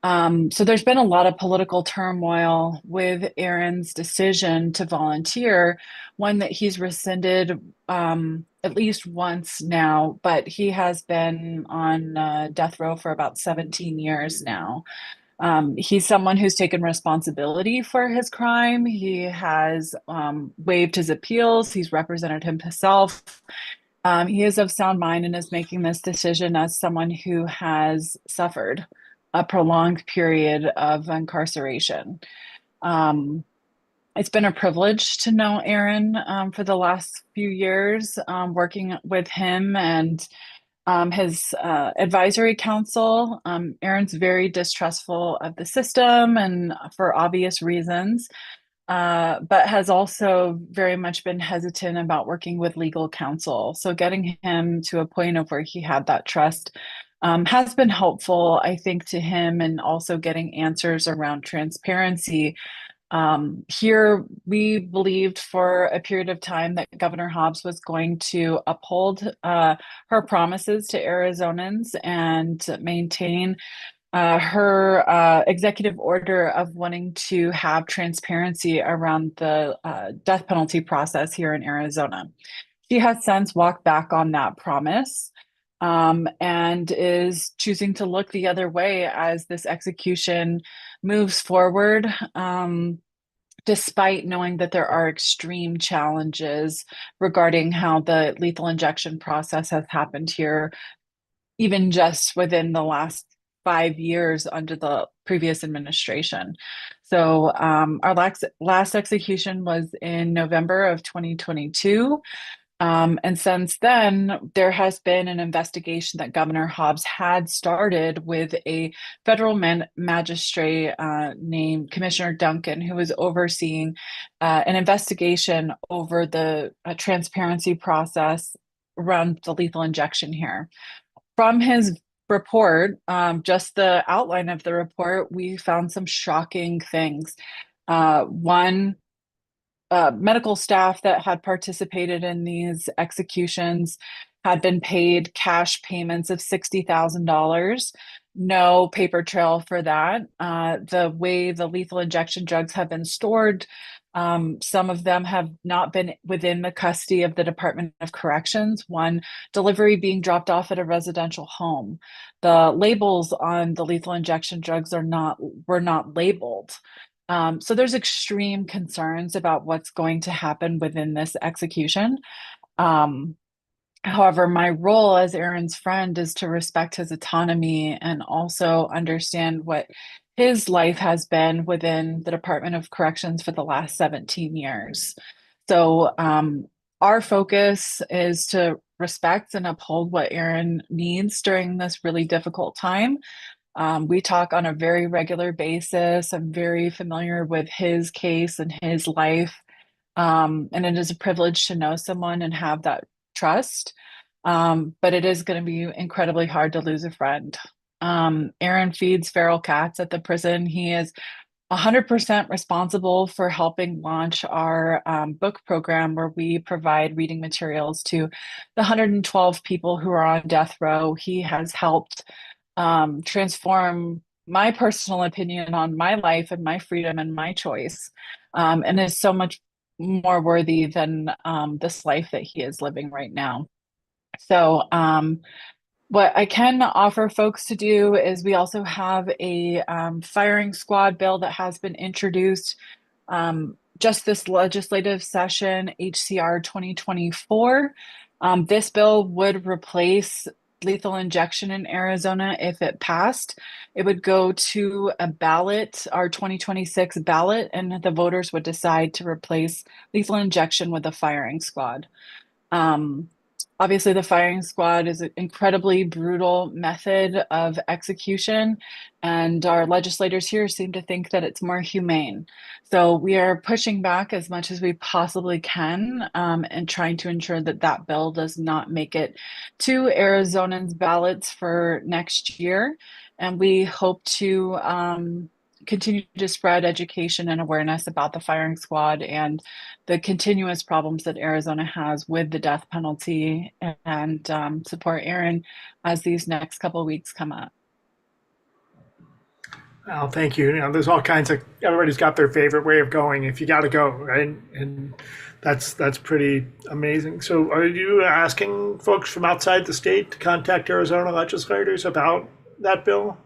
So there's been a lot of political turmoil with Aaron's decision to volunteer, one that he's rescinded at least once now, but he has been on death row for about 17 years now. He's someone who's taken responsibility for his crime. He has waived his appeals. He's represented himself. He is of sound mind and is making this decision as someone who has suffered a prolonged period of incarceration. It's been a privilege to know Aaron for the last few years, working with him and his advisory council. Aaron's very distrustful of the system and for obvious reasons, but has also very much been hesitant about working with legal counsel. So getting him to a point of where he had that trust has been helpful, I think, to him, and also getting answers around transparency. Here, we believed for a period of time that Governor Hobbs was going to uphold her promises to Arizonans and maintain her executive order of wanting to have transparency around the death penalty process here in Arizona. She has since walked back on that promise and is choosing to look the other way as this execution moves forward. Despite knowing that there are extreme challenges regarding how the lethal injection process has happened here, even just within the last 5 years under the previous administration. So our last execution was in November of 2022. And since then, there has been an investigation that Governor Hobbs had started with a federal magistrate named Commissioner Duncan, who was overseeing an investigation over the transparency process around the lethal injection here. From his report, just the outline of the report, we found some shocking things. One, medical staff that had participated in these executions had been paid cash payments of $60,000. No paper trail for that. The way the lethal injection drugs have been stored, some of them have not been within the custody of the Department of Corrections. One delivery being dropped off at a residential home. The labels on the lethal injection drugs were not labeled. So there's extreme concerns about what's going to happen within this execution. However, my role as Aaron's friend is to respect his autonomy and also understand what his life has been within the Department of Corrections for the last 17 years. So our focus is to respect and uphold what Aaron needs during this really difficult time. We talk on a very regular basis. I'm very familiar with his case and his life. And it is a privilege to know someone and have that trust. But it is going to be incredibly hard to lose a friend. Aaron feeds feral cats at the prison. He is 100% responsible for helping launch our book program, where we provide reading materials to the 112 people who are on death row. He has helped transform my personal opinion on my life and my freedom and my choice, and is so much more worthy than this life that he is living right now. So what I can offer folks to do is we also have a firing squad bill that has been introduced just this legislative session, HCR 2024. This bill would replace lethal injection in Arizona if it passed. It would go to a ballot, our 2026 ballot, and the voters would decide to replace lethal injection with a firing squad. Obviously, the firing squad is an incredibly brutal method of execution, and our legislators here seem to think that it's more humane. So we are pushing back as much as we possibly can, and trying to ensure that that bill does not make it to Arizonans' ballots for next year. And we hope to continue to spread education and awareness about the firing squad and the continuous problems that Arizona has with the death penalty, and support Aaron as these next couple of weeks come up. Well, thank you. There's all kinds of, everybody's got their favorite way of going if you got to go, right? And that's pretty amazing. So are you asking folks from outside the state to contact Arizona legislators about that bill?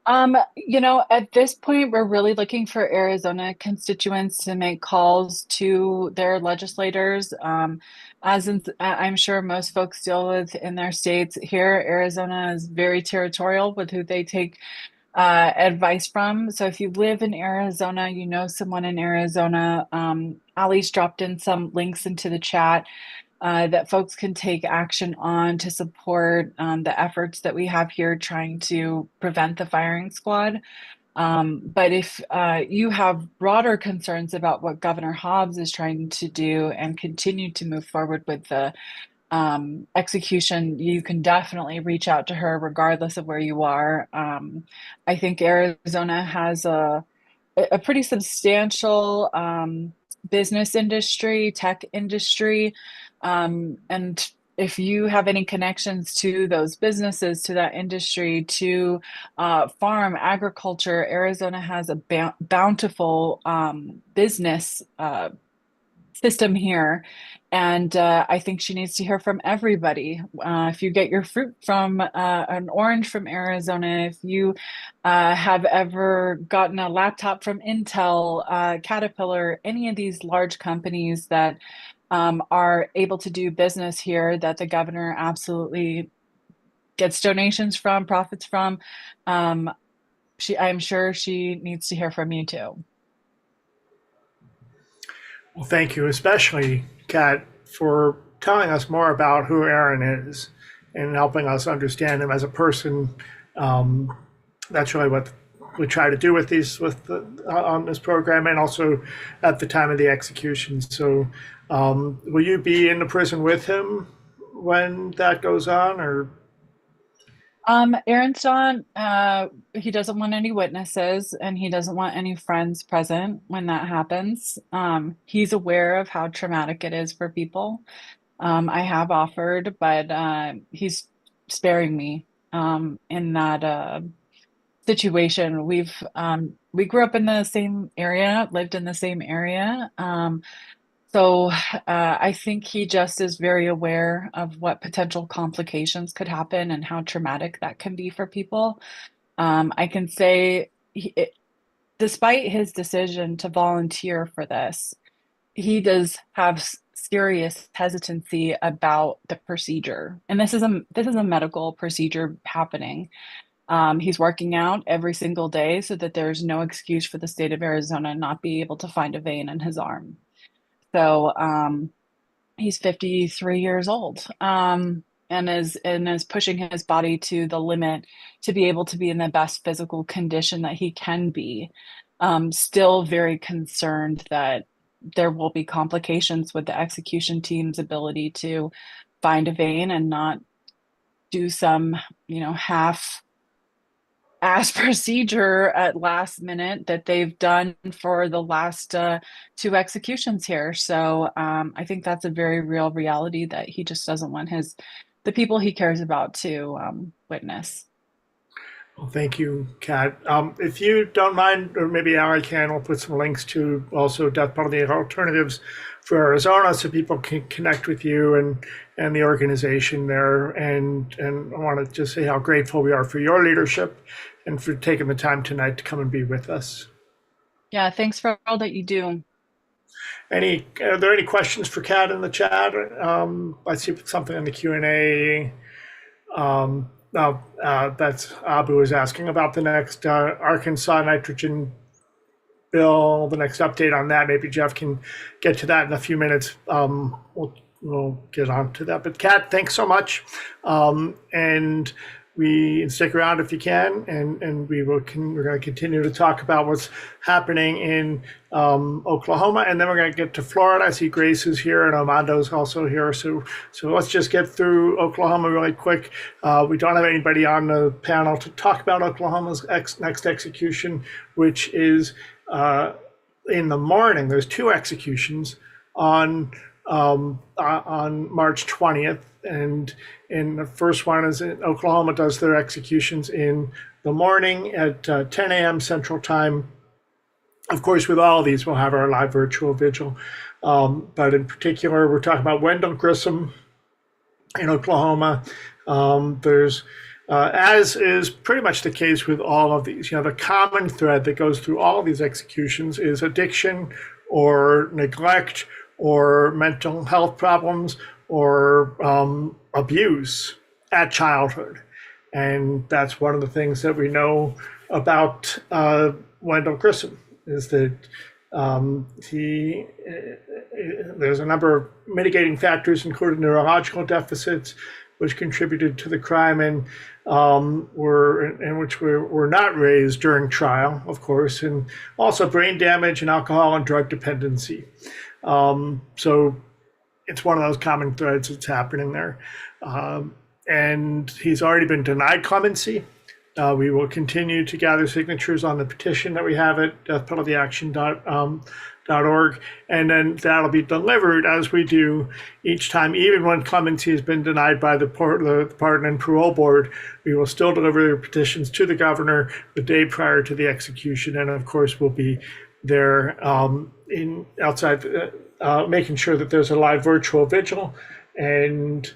At this point, we're really looking for Arizona constituents to make calls to their legislators. I'm sure most folks deal with in their states here, Arizona is very territorial with who they take advice from. So if you live in Arizona, you know someone in Arizona, Ali's dropped in some links into the chat that folks can take action on to support the efforts that we have here trying to prevent the firing squad. But if you have broader concerns about what Governor Hobbs is trying to do and continue to move forward with the execution, you can definitely reach out to her regardless of where you are. I think Arizona has a pretty substantial business industry, tech industry. And if you have any connections to those businesses, to that industry, to farm, agriculture, Arizona has a bountiful business system here. And I think she needs to hear from everybody. If you get your fruit from an orange from Arizona, if you have ever gotten a laptop from Intel, Caterpillar, any of these large companies that are able to do business here that the governor absolutely gets donations from, profits from, I'm sure she needs to hear from you too. Well, thank you, especially, Kat, for telling us more about who Aaron is and helping us understand him as a person. That's really what we try to do with on this program, and also at the time of the execution. So, will you be in the prison with him when that goes on, or? Aaron's not, he doesn't want any witnesses and he doesn't want any friends present when that happens. He's aware of how traumatic it is for people. I have offered, but he's sparing me in that situation. We grew up in the same area, lived in the same area. So I think he just is very aware of what potential complications could happen and how traumatic that can be for people. I can say, despite his decision to volunteer for this, he does have serious hesitancy about the procedure. And this is a medical procedure happening. He's working out every single day so that there's no excuse for the state of Arizona not be able to find a vein in his arm. So he's 53 years old and is pushing his body to the limit to be able to be in the best physical condition that he can be. Still very concerned that there will be complications with the execution team's ability to find a vein and not do some, half ass procedure at last minute that they've done for the last two executions here. So I think that's a very real reality that he just doesn't want the people he cares about to witness. Well, thank you, Kat. If you don't mind, or maybe Ali can, we'll put some links to also death penalty alternatives for Arizona so people can connect with you and the organization there. And I want to just say how grateful we are for your leadership and for taking the time tonight to come and be with us. Yeah, thanks for all that you do. Are there any questions for Kat in the chat? I see something in the Q&A. That's Abu is asking about the next Arkansas nitrogen bill, the next update on that. Maybe Jeff can get to that in a few minutes. We'll get on to that. But Kat, thanks so much. And stick around if you can, and we're going to continue to talk about what's happening in Oklahoma, and then we're going to get to Florida. I see Grace is here and Armando's also here, so let's just get through Oklahoma really quick. We don't have anybody on the panel to talk about Oklahoma's next execution, which is in the morning. There's two executions on March 20th. And the first one is Oklahoma does their executions in the morning at 10 a.m. Central Time. Of course, with all of these, we'll have our live virtual vigil. But in particular, we're talking about Wendell Grissom in Oklahoma. There's as is pretty much the case with all of these. The common thread that goes through all of these executions is addiction or neglect or mental health problems or abuse at childhood. And that's one of the things that we know about Wendell Grissom, is that there's a number of mitigating factors, including neurological deficits, which contributed to the crime and which were not raised during trial, of course, and also brain damage and alcohol and drug dependency. So it's one of those common threads that's happening there. And he's already been denied clemency. We will continue to gather signatures on the petition that we have at deathpenaltyaction.org, and then that'll be delivered as we do each time. Even when clemency has been denied by the Pardon and Parole Board, we will still deliver the petitions to the governor the day prior to the execution, and of course we'll be there outside, making sure that there's a live virtual vigil, and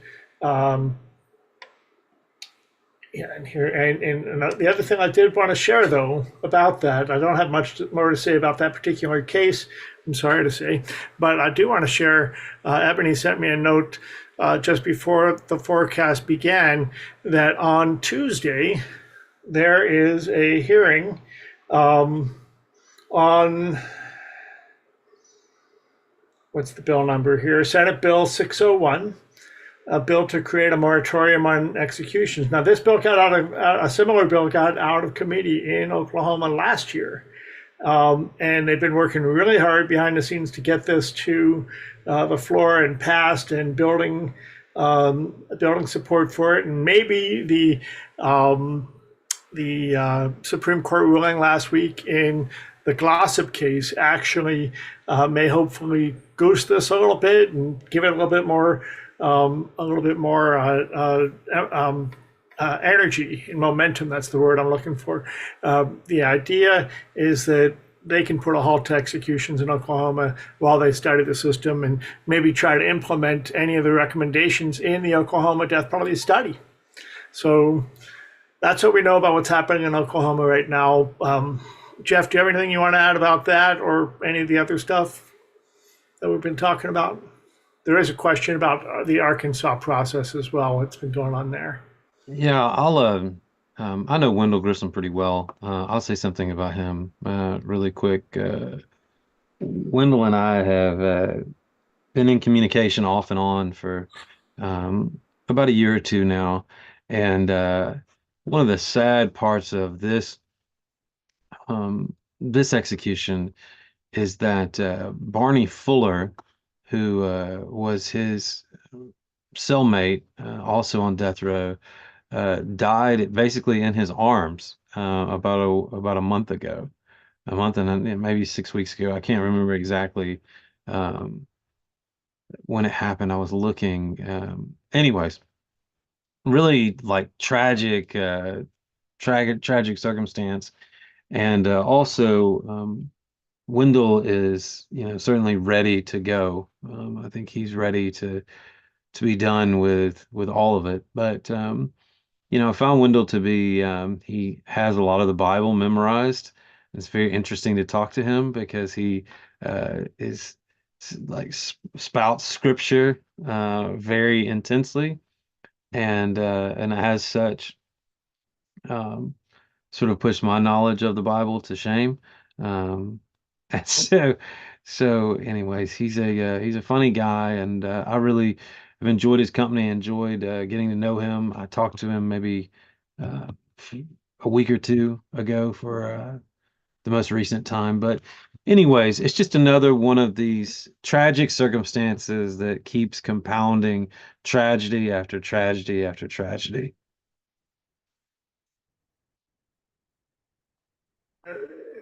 and the other thing I did want to share, though, about that, I don't have much more to say about that particular case, I'm sorry to say, but I do want to share, Ebony sent me a note just before the forecast began that on Tuesday, there is a hearing on, what's the bill number here? Senate Bill 601. A bill to create a moratorium on executions. Now, this bill a similar bill got out of committee in Oklahoma last year. And they've been working really hard behind the scenes to get this to the floor and passed, and building support for it. And maybe the Supreme Court ruling last week in the Glossop case actually may hopefully goose this a little bit and give it a little bit more energy and momentum. That's the word I'm looking for. The idea is that they can put a halt to executions in Oklahoma while they study the system and maybe try to implement any of the recommendations in the Oklahoma death penalty study. So that's what we know about what's happening in Oklahoma right now. Jeff, do you have anything you want to add about that or any of the other stuff that we've been talking about? There is a question about the Arkansas process as well. What's been going on there? Yeah, I know Wendell Grissom pretty well. I'll say something about him really quick. Wendell and I have been in communication off and on for about a year or two now. And one of the sad parts of this execution is that Barney Fuller, who was his cellmate, also on death row, died basically in his arms about a month ago, a month and maybe 6 weeks ago. I can't remember exactly when it happened. I was looking. Anyways, really like tragic circumstance, and also. Wendell is, certainly ready to go. I think he's ready to be done with all of it. But I found Wendell to be he has a lot of the Bible memorized. It's very interesting to talk to him because he is like spouts scripture very intensely, and as such, sort of pushed my knowledge of the Bible to shame. And so anyways, he's a funny guy, and I really have enjoyed his company, enjoyed getting to know him. I talked to him maybe a week or two ago for the most recent time. But anyways, it's just another one of these tragic circumstances that keeps compounding tragedy after tragedy after tragedy.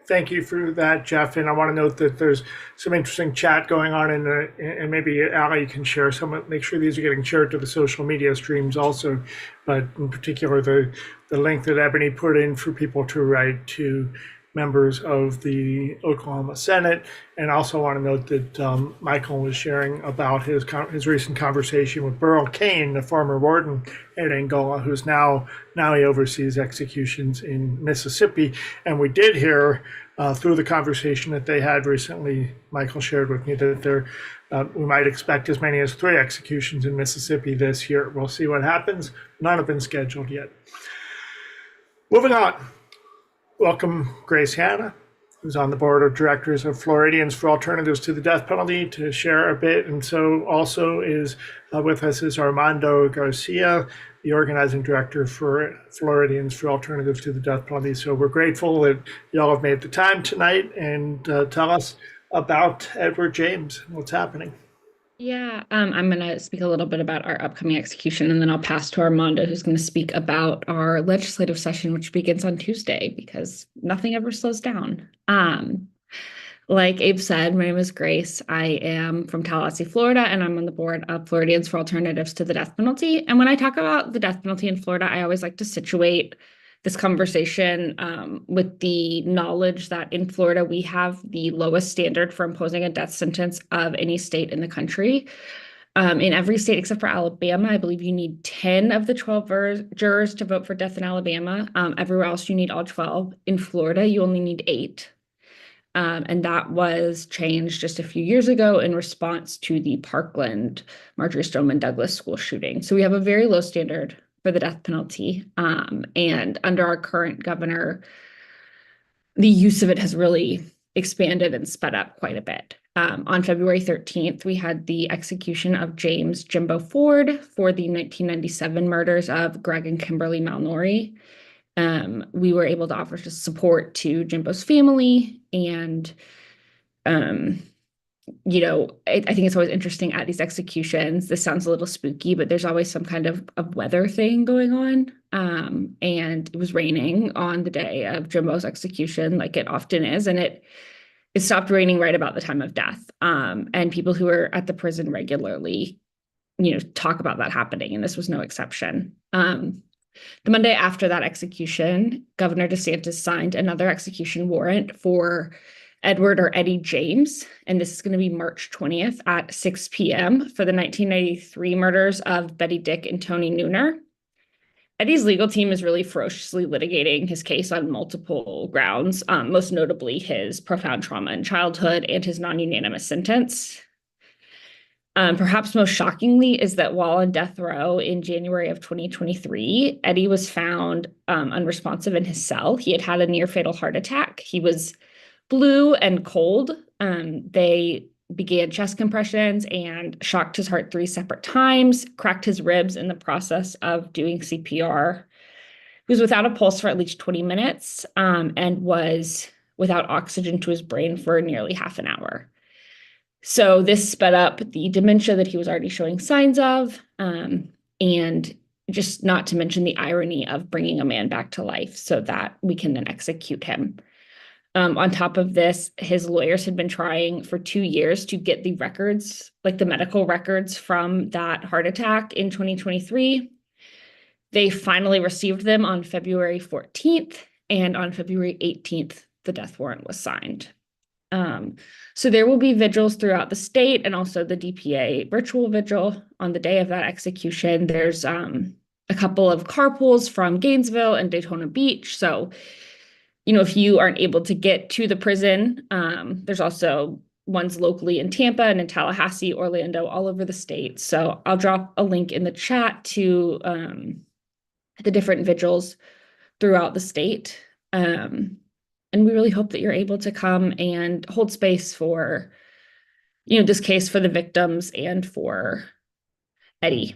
Thank you for that, Jeff. And I want to note that there's some interesting chat going on and maybe Ali can share some. Make sure these are getting shared to the social media streams also. But in particular, the link that Ebony put in for people to write to members of the Oklahoma Senate. And also want to note that Michael was sharing about his recent conversation with Burl Cain, the former warden at Angola, who's now he oversees executions in Mississippi. And we did hear through the conversation that they had recently, Michael shared with me that we might expect as many as 3 executions in Mississippi this year. We'll see what happens. None have been scheduled yet. Moving on. Welcome Grace Hanna, who's on the board of directors of Floridians for Alternatives to the Death Penalty, to share a bit. And so also is with us is Armando Garcia, the organizing director for Floridians for Alternatives to the Death Penalty. So we're grateful that y'all have made the time tonight and tell us about Edward James and what's happening. Yeah, I'm going to speak a little bit about our upcoming execution, and then I'll pass to Armando, who's going to speak about our legislative session, which begins on Tuesday, because nothing ever slows down. Like Abe said, my name is Grace. I am from Tallahassee, Florida, and I'm on the board of Floridians for Alternatives to the Death Penalty. And when I talk about the death penalty in Florida, I always like to situate this conversation with the knowledge that in Florida, we have the lowest standard for imposing a death sentence of any state in the country. In every state except for Alabama, I believe you need 10 of the 12 jurors to vote for death in Alabama. Everywhere else, you need all 12. In Florida, you only need 8. And that was changed just a few years ago in response to the Parkland Marjorie Stoneman Douglas school shooting. So we have a very low standard for the death penalty. And under our current governor, the use of it has really expanded and sped up quite a bit. On February 13th, we had the execution of James Jimbo Ford for the 1997 murders of Greg and Kimberly Malnory. We were able to offer support to Jimbo's family, and I think it's always interesting at these executions. This sounds a little spooky, but there's always some kind of weather thing going on. And it was raining on the day of Jimbo's execution, like it often is, and it stopped raining right about the time of death. And people who are at the prison regularly, talk about that happening, and this was no exception. The Monday after that execution, Governor DeSantis signed another execution warrant for Edward or Eddie James, and this is going to be March 20th at 6 p.m. for the 1993 murders of Betty Dick and Tony Nooner. Eddie's legal team is really ferociously litigating his case on multiple grounds, most notably his profound trauma in childhood and his non-unanimous sentence. Perhaps most shockingly is that while on death row in January of 2023, Eddie was found unresponsive in his cell. He had had a near-fatal heart attack. He was blue and cold. They began chest compressions and shocked his heart 3 separate times, cracked his ribs in the process of doing CPR. He was without a pulse for at least 20 minutes and was without oxygen to his brain for nearly half an hour. So this sped up the dementia that he was already showing signs of, and just not to mention the irony of bringing a man back to life so that we can then execute him. On top of this, his lawyers had been trying for 2 years to get the records, like the medical records from that heart attack in 2023. They finally received them on February 14th, and on February 18th, the death warrant was signed. So there will be vigils throughout the state and also the DPA virtual vigil on the day of that execution. There's a couple of carpools from Gainesville and Daytona Beach. So, if you aren't able to get to the prison, there's also ones locally in Tampa and in Tallahassee, Orlando, all over the state. So I'll drop a link in the chat to the different vigils throughout the state. And we really hope that you're able to come and hold space for, this case for the victims and for Eddie.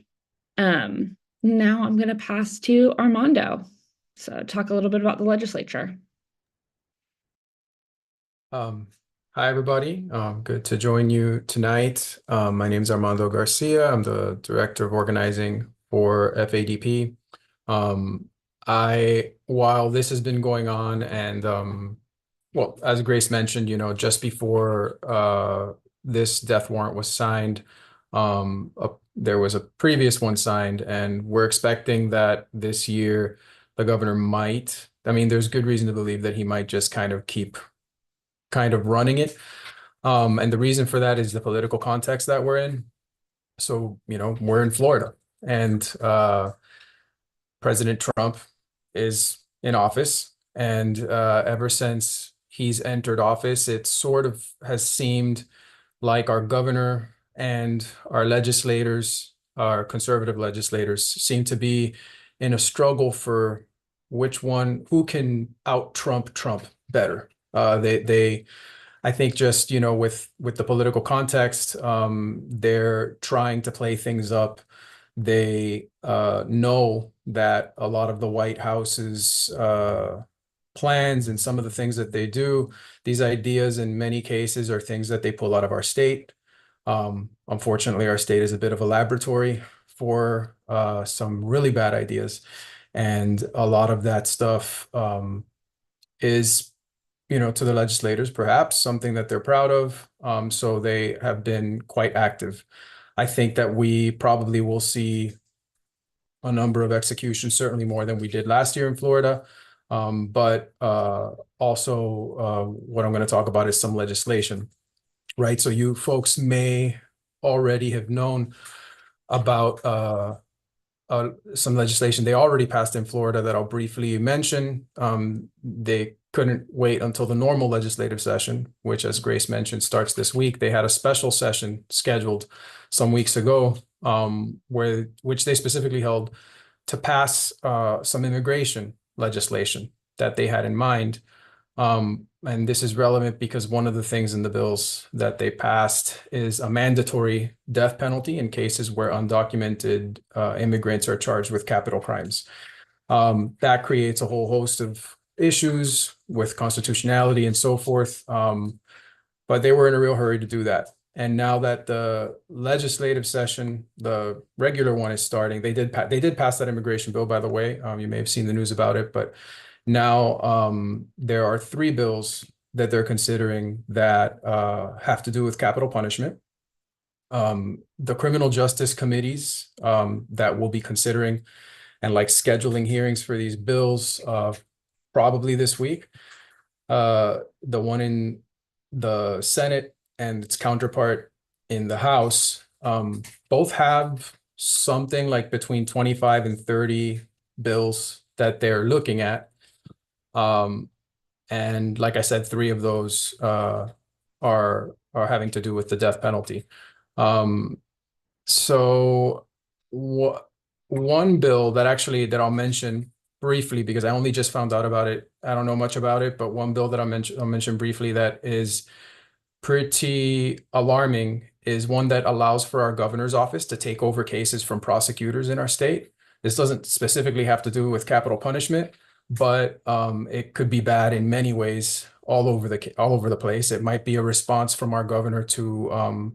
Now I'm going to pass to Armando. So talk a little bit about the legislature. Hi, everybody. Good to join you tonight. My name is Armando Garcia. I'm the Director of Organizing for FADP. While this has been going on and, well, as Grace mentioned, just before this death warrant was signed, there was a previous one signed, and we're expecting that this year the governor might I mean, there's good reason to believe that he might just kind of keep kind of running it. And the reason for that is the political context that we're in. So, we're in Florida, and President Trump is in office. And ever since he's entered office, it sort of has seemed like our governor and our legislators, our conservative legislators, seem to be in a struggle for who can out Trump better. I think just, with the political context, they're trying to play things up. They know that a lot of the White House's plans and some of the things that they do, these ideas in many cases are things that they pull out of our state. Unfortunately, our state is a bit of a laboratory for some really bad ideas. And a lot of that stuff is, to the legislators, perhaps something that they're proud of. So they have been quite active. I think that we probably will see a number of executions, certainly more than we did last year in Florida. But also what I'm going to talk about is some legislation, right? So you folks may already have known about some legislation they already passed in Florida that I'll briefly mention. They couldn't wait until the normal legislative session, which, as Grace mentioned, starts this week. They had a special session scheduled some weeks ago, which they specifically held to pass some immigration legislation that they had in mind. And this is relevant because one of the things in the bills that they passed is a mandatory death penalty in cases where undocumented immigrants are charged with capital crimes. That creates a whole host of issues with constitutionality and so forth. But they were in a real hurry to do that. And now that the legislative session, the regular one, is starting, they did pass that immigration bill, by the way. You may have seen the news about it, but now there are 3 bills that they're considering that have to do with capital punishment. The criminal justice committees that will be considering and scheduling hearings for these bills probably this week. The one in the Senate and its counterpart in the House both have something like between 25 and 30 bills that they're looking at. And like I said, 3 of those are having to do with the death penalty. So one bill that I'll mention briefly, because I only just found out about it. I don't know much about it, but one bill that I'll mention briefly that is pretty alarming is one that allows for our governor's office to take over cases from prosecutors in our state. This doesn't specifically have to do with capital punishment, but it could be bad in many ways all over the place. It might be a response from our governor to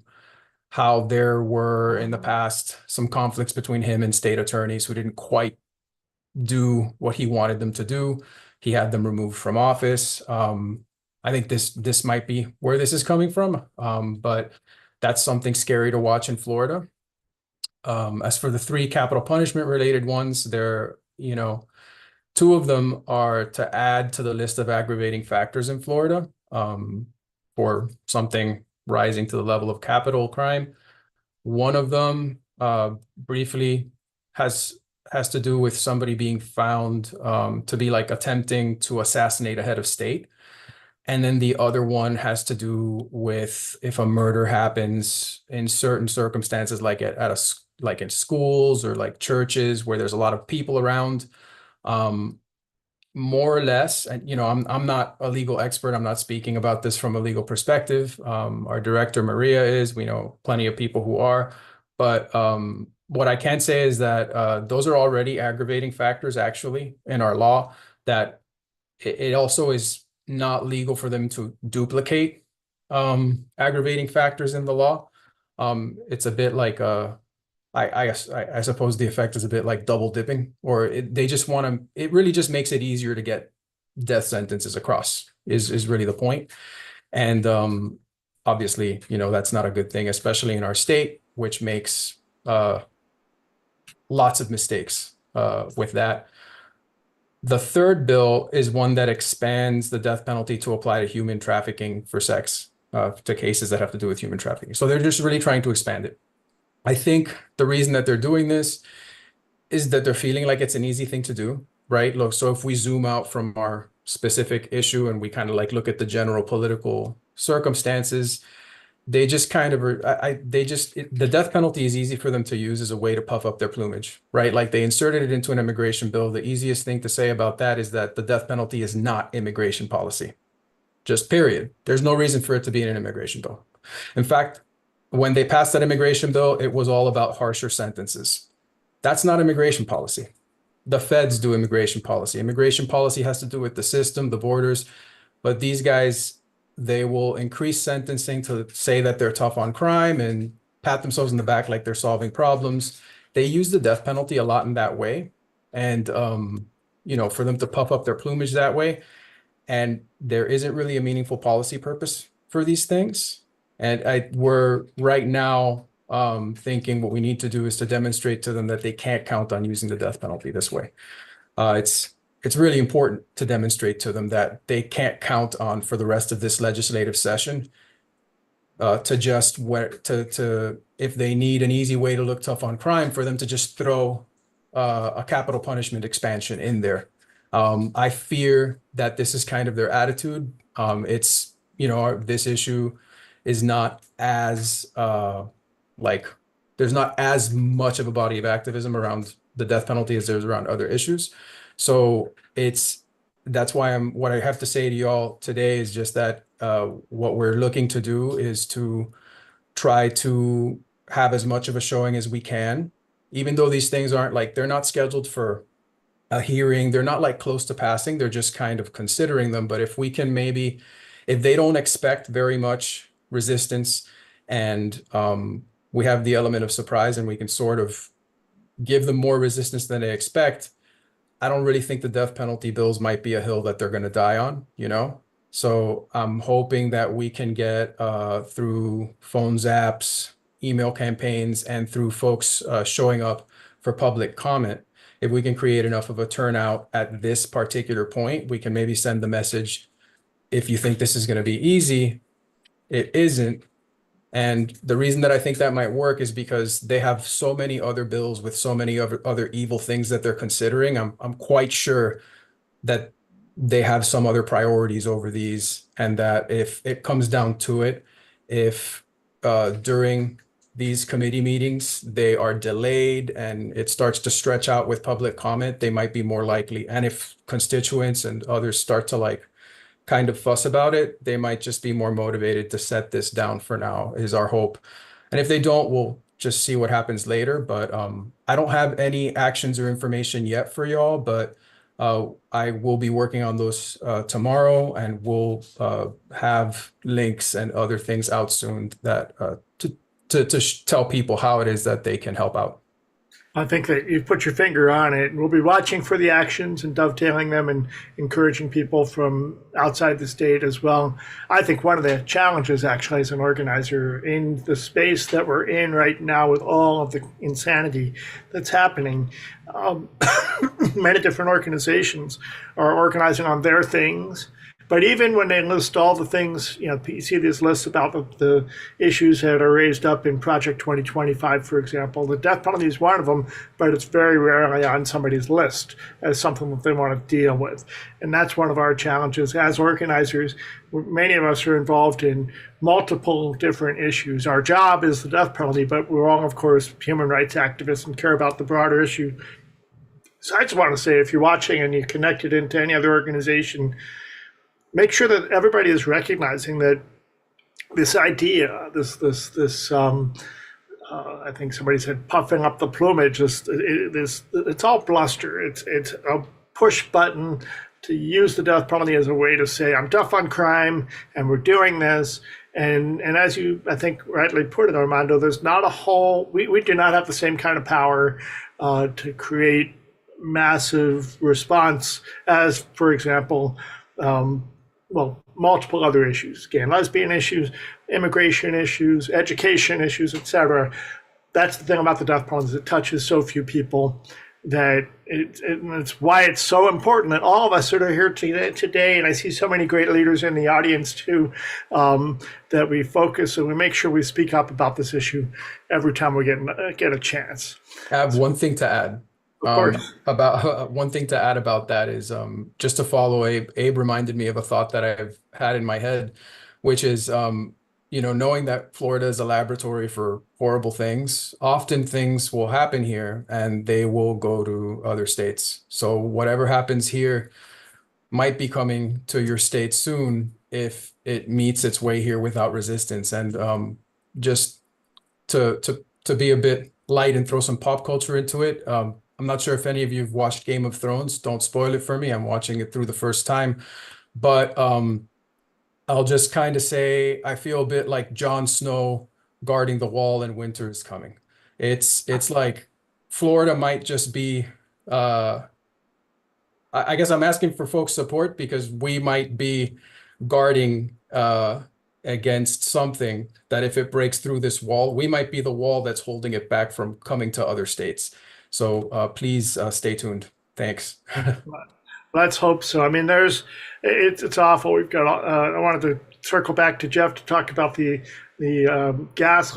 how there were in the past some conflicts between him and state attorneys who didn't quite do what he wanted them to do. He had them removed from office. I think this might be where this is coming from, but that's something scary to watch in Florida. As for the 3 capital punishment related ones, they're, 2 of them are to add to the list of aggravating factors in Florida for something rising to the level of capital crime. One of them briefly has to do with somebody being found to be attempting to assassinate a head of state. And then the other one has to do with if a murder happens in certain circumstances, like in schools or churches where there's a lot of people around. More or less, and I'm not a legal expert. I'm not speaking about this from a legal perspective. Our director Maria is. We know plenty of people who are, but what I can say is that those are already aggravating factors actually in our law. That it also is not legal for them to duplicate aggravating factors in the law. It's a bit like I suppose the effect is a bit like double dipping, or they just want to. It really just makes it easier to get death sentences across. Is really the point, and obviously, that's not a good thing, especially in our state, which makes lots of mistakes with that. The third bill is one that expands the death penalty to apply to human trafficking for sex, to cases that have to do with human trafficking. So they're just really trying to expand it. I think the reason that they're doing this is that they're feeling like it's an easy thing to do, right? Look, so if we zoom out from our specific issue and we kind of like look at the general political circumstances, they just kind of the death penalty is easy for them to use as a way to puff up their plumage, right? Like they inserted it into an immigration bill. The easiest thing to say about that is that the death penalty is not immigration policy, just period. There's no reason for it to be in an immigration bill. In fact, when they passed that immigration bill, it was all about harsher sentences. That's not immigration policy. The feds do immigration policy. Immigration policy has to do with the system, the borders, but these guys, they will increase sentencing to say that they're tough on crime and pat themselves in the back like they're solving problems. They use the death penalty a lot in that way. And, for them to puff up their plumage that way. And there isn't really a meaningful policy purpose for these things. And we're right now thinking what we need to do is to demonstrate to them that they can't count on using the death penalty this way. It's really important to demonstrate to them that they can't count on for the rest of this legislative session if they need an easy way to look tough on crime, for them to just throw a capital punishment expansion in there. I fear that this is kind of their attitude. This issue is not as there's not as much of a body of activism around the death penalty as there's around other issues. So that's why what I have to say to y'all today is just that what we're looking to do is to try to have as much of a showing as we can, even though these things they're not scheduled for a hearing, they're not close to passing, they're just kind of considering them. But if we can if they don't expect very much resistance and we have the element of surprise and we can sort of give them more resistance than they expect, I don't really think the death penalty bills might be a hill that they're going to die on, So I'm hoping that we can get through phone zaps, email campaigns, and through folks showing up for public comment. If we can create enough of a turnout at this particular point, we can maybe send the message, if you think this is going to be easy, it isn't. And the reason that I think that might work is because they have so many other bills with so many other evil things that they're considering. I'm quite sure that they have some other priorities over these, and that if it comes down to it, if during these committee meetings they are delayed and it starts to stretch out with public comment, they might be more likely. And if constituents and others start to kind of fuss about it, they might just be more motivated to set this down for now, is our hope. And if they don't, we'll just see what happens later. But I don't have any actions or information yet for y'all, but I will be working on those tomorrow, and we'll have links and other things out soon that to tell people how it is that they can help out. I think that you've put your finger on it. We'll be watching for the actions and dovetailing them and encouraging people from outside the state as well. I think one of the challenges actually as an organizer in the space that we're in right now with all of the insanity that's happening, many different organizations are organizing on their things. But even when they list all the things, you see these lists about the issues that are raised up in Project 2025, for example. The death penalty is one of them, but it's very rarely on somebody's list as something that they want to deal with. And that's one of our challenges as organizers. Many of us are involved in multiple different issues. Our job is the death penalty, but we're all, of course, human rights activists and care about the broader issue. So I just want to say, if you're watching and you're connected into any other organization, make sure that everybody is recognizing that this idea, I think somebody said puffing up the plumage, it's all bluster. It's a push button to use the death penalty as a way to say, I'm tough on crime and we're doing this. And as you, I think, rightly put it, Armando, there's not we do not have the same kind of power to create massive response as, for example, multiple other issues, gay and lesbian issues, immigration issues, education issues, etc. That's the thing about the death penalty, is it touches so few people. that it's why it's so important that all of us that are here today, and I see so many great leaders in the audience too, that we focus and we make sure we speak up about this issue every time we get a chance. I have one thing to add. Of course. About one thing to add about that is just to follow Abe. Abe reminded me of a thought that I've had in my head, which is knowing that Florida is a laboratory for horrible things, often things will happen here and they will go to other states. So whatever happens here might be coming to your state soon if it meets its way here without resistance. And just to be a bit light and throw some pop culture into it. I'm not sure if any of you have watched Game of Thrones. Don't spoil it for me. I'm watching it through the first time, but I'll just kind of say I feel a bit like Jon Snow guarding the wall and winter is coming. It's like Florida might just be I guess I'm asking for folks' support because we might be guarding against something that if it breaks through this wall, we might be the wall that's holding it back from coming to other states. So please stay tuned. Thanks. Let's hope so. I mean, it's awful. We've got. I wanted to circle back to Jeff to talk about the gas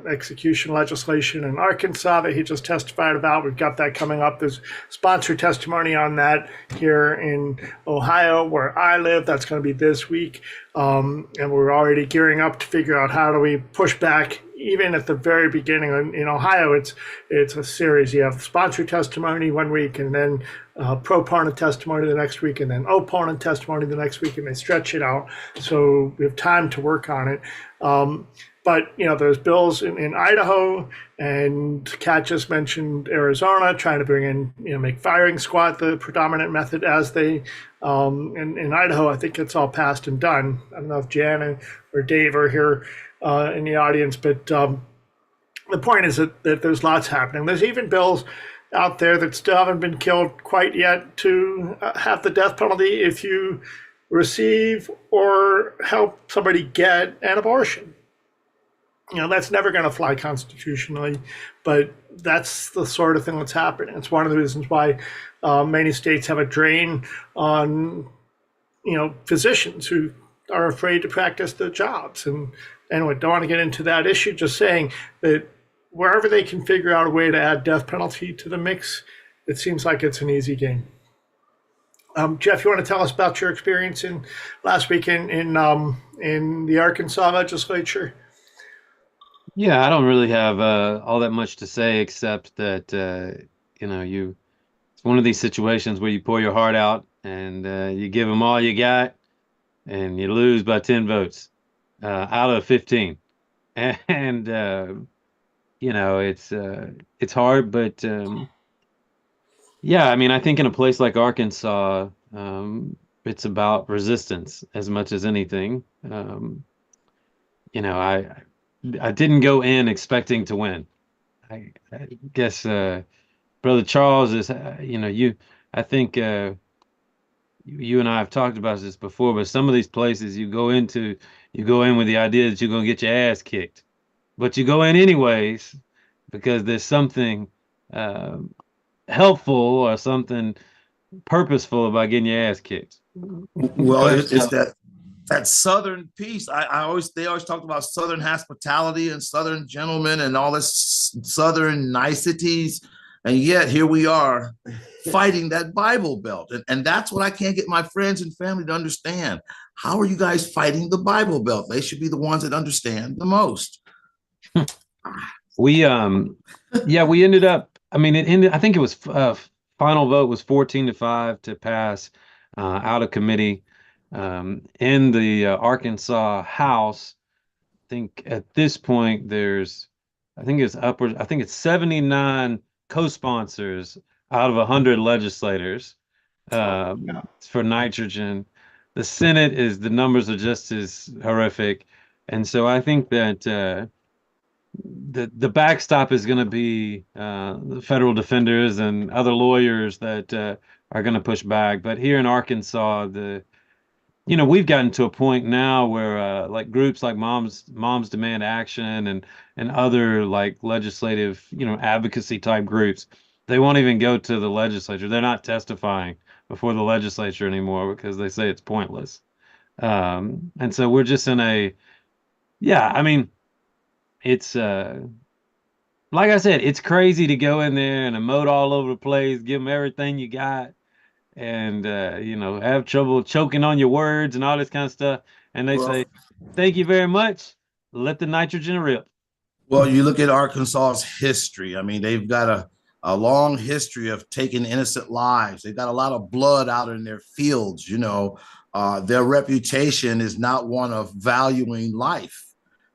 execution legislation in Arkansas that he just testified about. We've got that coming up. There's sponsored testimony on that here in Ohio, where I live. That's going to be this week, and we're already gearing up to figure out how do we push back. Even at the very beginning in Ohio, it's a series. You have sponsored testimony one week, and then proponent testimony the next week, and then opponent testimony the next week, and they stretch it out. So we have time to work on it. But there's bills in Idaho, and Kat just mentioned Arizona trying to bring in, make firing squad the predominant method as they. In Idaho, I think it's all passed and done. I don't know if Jan or Dave are here in the audience, but the point is that there's lots happening. There's even bills out there that still haven't been killed quite yet to have the death penalty if you receive or help somebody get an abortion. That's never going to fly constitutionally, but that's the sort of thing that's happening. It's one of the reasons why many states have a drain on, physicians who are afraid to practice their jobs. And anyway, don't want to get into that issue, just saying that wherever they can figure out a way to add death penalty to the mix, it seems like it's an easy game. Jeff, you want to tell us about your experience last week in the Arkansas legislature? Yeah, I don't really have all that much to say except that it's one of these situations where you pour your heart out and you give them all you got, and you lose by 10 votes out of 15, and it's hard, but yeah, I mean, I think in a place like Arkansas, it's about resistance as much as anything. I didn't go in expecting to win. I guess Brother Charles is, I think you and I have talked about this before, but some of these places you go in with the idea that you're going to get your ass kicked, but you go in anyways because there's something helpful or something purposeful about getting your ass kicked. Well, it's that Southern piece. They always talked about Southern hospitality and Southern gentlemen and all this Southern niceties. And yet here we are fighting that Bible Belt. And that's what I can't get my friends and family to understand. How are you guys fighting the Bible Belt? They should be the ones that understand the most. We ended up, I think it was final vote was 14-5 to pass out of committee. In the Arkansas House, I think at this point I think it's 79 co-sponsors out of 100 legislators for nitrogen. The Senate the numbers are just as horrific. And so I think that the backstop is going to be the federal defenders and other lawyers that are going to push back. But here in Arkansas, we've gotten to a point now where like groups like Moms Demand Action and other like legislative, advocacy type groups they won't even go to the legislature. They're not testifying before the legislature anymore because they say it's pointless. And so we're just in a, yeah, I mean, it's like I said, it's crazy to go in there and emote all over the place, give them everything you got, and have trouble choking on your words and all this kind of stuff. And they Well, say, "Thank you very much. Let the nitrogen rip." Well, you look at Arkansas's history. I mean, they've got a long history of taking innocent lives. They've got a lot of blood out in their fields. Their reputation is not one of valuing life.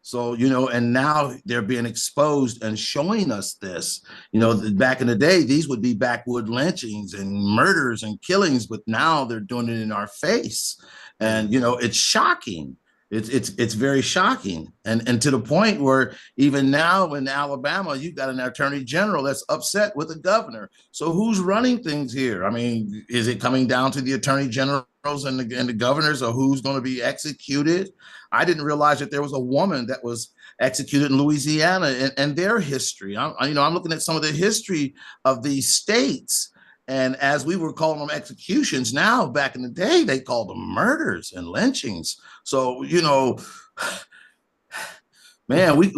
So, and now they're being exposed and showing us this. Back in the day, these would be backwood lynchings and murders and killings, but now they're doing it in our face. And, it's shocking. It's very shocking, and to the point where even now in Alabama, you've got an attorney general that's upset with the governor. So who's running things here? I mean, is it coming down to the attorney generals and the governors, or who's going to be executed? I didn't realize that there was a woman that was executed in Louisiana, and their history. I'm looking at some of the history of these states. And as we were calling them executions, now back in the day, they called them murders and lynchings. So, man, we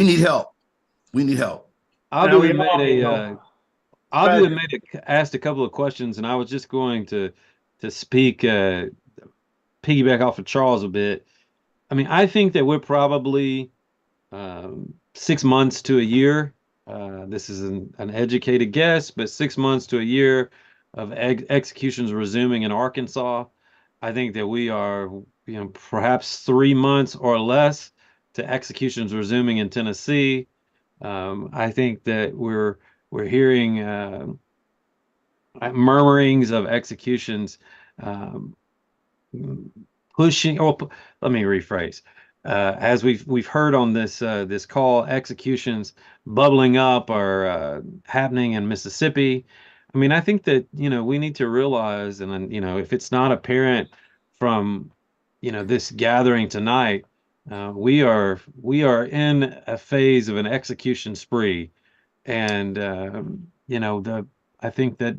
need help. We need help. Abu had asked a couple of questions, and I was just going to speak, piggyback off of Charles a bit. I mean, I think that we're probably 6 months to a year. This is an educated guess, but 6 months to a year of executions resuming in Arkansas. I think that we are, perhaps 3 months or less to executions resuming in Tennessee. I think that we're hearing murmurings of executions pushing. Oh, let me rephrase. As we've heard on this call, executions bubbling up are happening in Mississippi. I mean, I think that we need to realize, and then if it's not apparent from this gathering tonight, we are in a phase of an execution spree, and I think that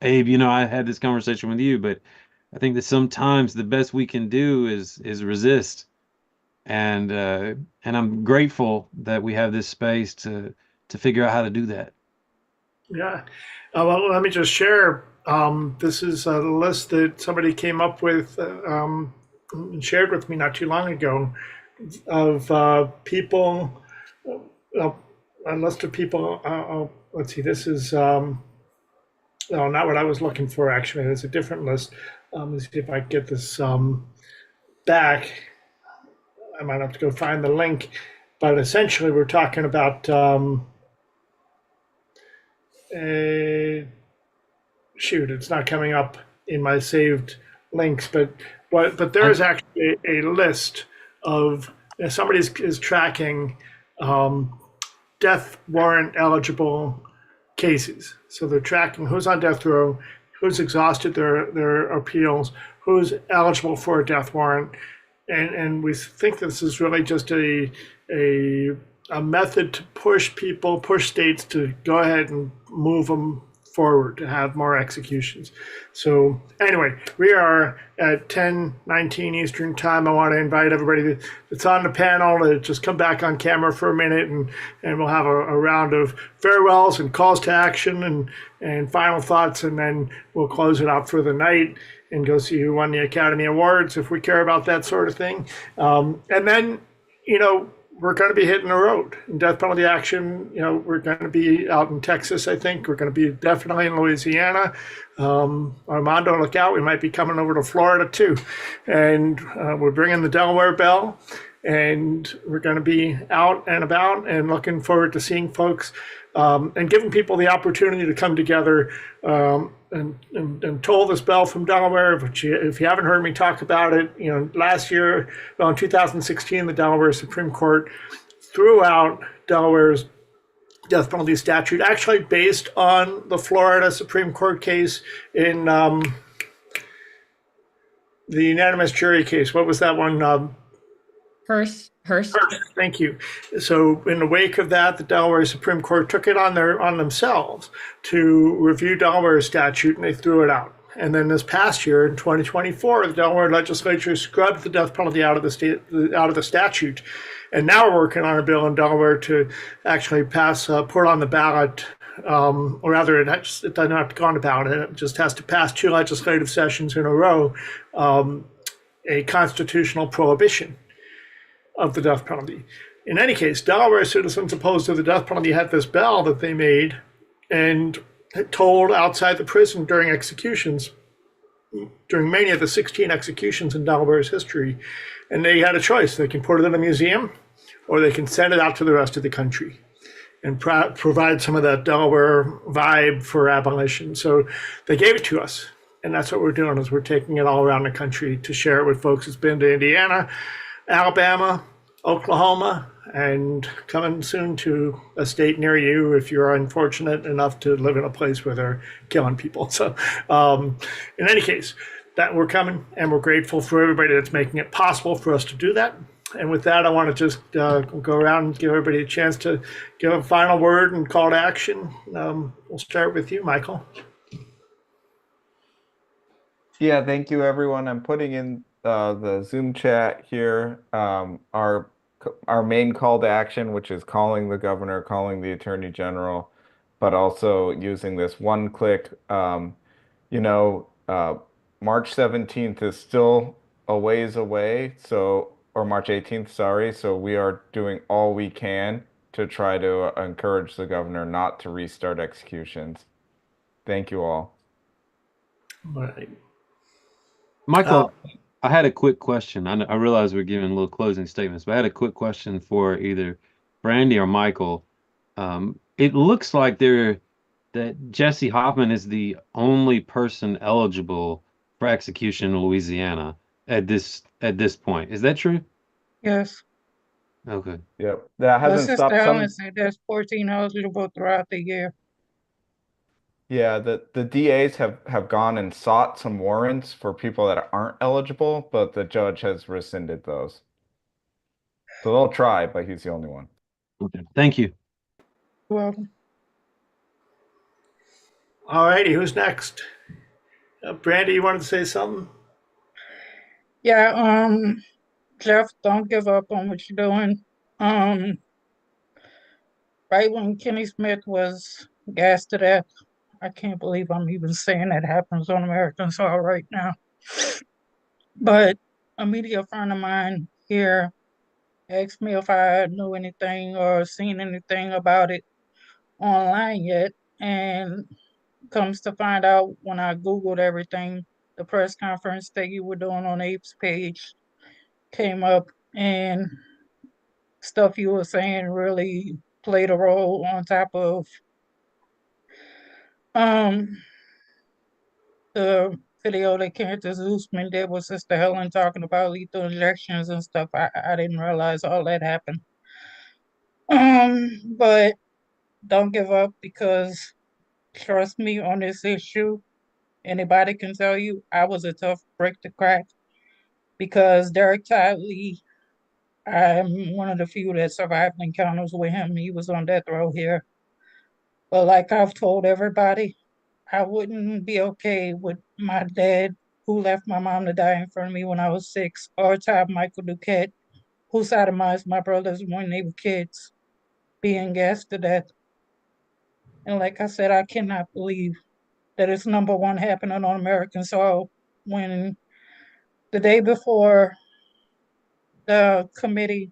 Abe, I had this conversation with you, but I think that sometimes the best we can do is resist, and I'm grateful that we have this space to figure out how to do that. Yeah. Well, let me just share. This is a list that somebody came up with and shared with me not too long ago of people, a list of people. Let's see, this is no, not what I was looking for, actually. It's a different list. Let's see if I can get this back. I might have to go find the link. But essentially, we're talking about shoot, it's not coming up in my saved links, but there is actually a list of somebody is tracking death warrant eligible cases. So they're tracking who's on death row, who's exhausted their appeals, who's eligible for a death warrant, and we think this is really just a method to push states to go ahead and move them forward to have more executions. So anyway, we are at 10:19 Eastern time. I want to invite everybody that's on the panel to just come back on camera for a minute, and we'll have a round of farewells and calls to action and final thoughts, and then we'll close it out for the night and go see who won the Academy Awards if we care about that sort of thing. And then, we're going to be hitting the road in death penalty action. We're going to be out in Texas, I think. We're going to be definitely in Louisiana. Armando, look out. We might be coming over to Florida too. And we're bringing the Delaware Bell. And we're going to be out and about and looking forward to seeing folks and giving people the opportunity to come together and toll this bell from Delaware. If you haven't heard me talk about it, last year, in 2016, the Delaware Supreme Court threw out Delaware's death penalty statute, actually based on the Florida Supreme Court case in the unanimous jury case. What was that one? Hurst. Thank you. So in the wake of that, the Delaware Supreme Court took it on themselves to review Delaware statute, and they threw it out. And then this past year, in 2024, the Delaware legislature scrubbed the death penalty out of the statute, and now we're working on a bill in Delaware to actually pass, put on the ballot, or rather, it doesn't have to go on the ballot. It just has to pass 2 legislative sessions in a row, a constitutional prohibition of the death penalty. In any case, Delaware citizens opposed to the death penalty had this bell that they made and told outside the prison during executions, during many of the 16 executions in Delaware's history. And they had a choice. They can put it in a museum or they can send it out to the rest of the country and provide some of that Delaware vibe for abolition. So they gave it to us. And that's what we're doing, is we're taking it all around the country to share it with folks. It's been to Indiana, Alabama, Oklahoma, and coming soon to a state near you if you're unfortunate enough to live in a place where they're killing people. So in any case, that we're coming, and we're grateful for everybody that's making it possible for us to do that. And with that, I want to just go around and give everybody a chance to give a final word and call to action. We'll start with you, Michael. Yeah, thank you, everyone. I'm putting in the Zoom chat here our main call to action, which is calling the governor, calling the attorney general, but also using this one click. March 17th is still a ways away, or March 18th, sorry. So we are doing all we can to try to encourage the governor not to restart executions. Thank you all. Right. Michael, I had a quick question. I realize we're giving little closing statements, but I had a quick question for either Brandy or Michael. It looks like that Jesse Hoffman is the only person eligible for execution in Louisiana at this point. Is that true? Yes. Okay. Yep. That But hasn't Sister stopped Helen some. said there's 14 eligible throughout the year. Yeah, the DAs have gone and sought some warrants for people that aren't eligible, but the judge has rescinded those. So they'll try, but he's the only one. Okay. Thank you. You're welcome. All righty, who's next? Brandy, you wanted to say something? Yeah, Jeff, don't give up on what you're doing. Right when Kenny Smith was gassed to death, I can't believe I'm even saying that happens on American soil right now. But a media friend of mine here asked me if I knew anything or seen anything about it online yet. And comes to find out, when I Googled everything, the press conference that you were doing on Abe's page came up, and stuff you were saying really played a role on top of the video that Candace Usman did with Sister Helen talking about lethal injections and stuff. I didn't realize all that happened. But don't give up, because trust me on this issue, anybody can tell you I was a tough brick to crack, because Derek Todd Lee, I'm one of the few that survived encounters with him. He was on death row here. But like I've told everybody, I wouldn't be okay with my dad, who left my mom to die in front of me when I was 6, or Todd Michael Duquette, who sodomized my brothers when they were kids, being gassed to death. And like I said, I cannot believe that it's number one happening on American soil, when the day before the committee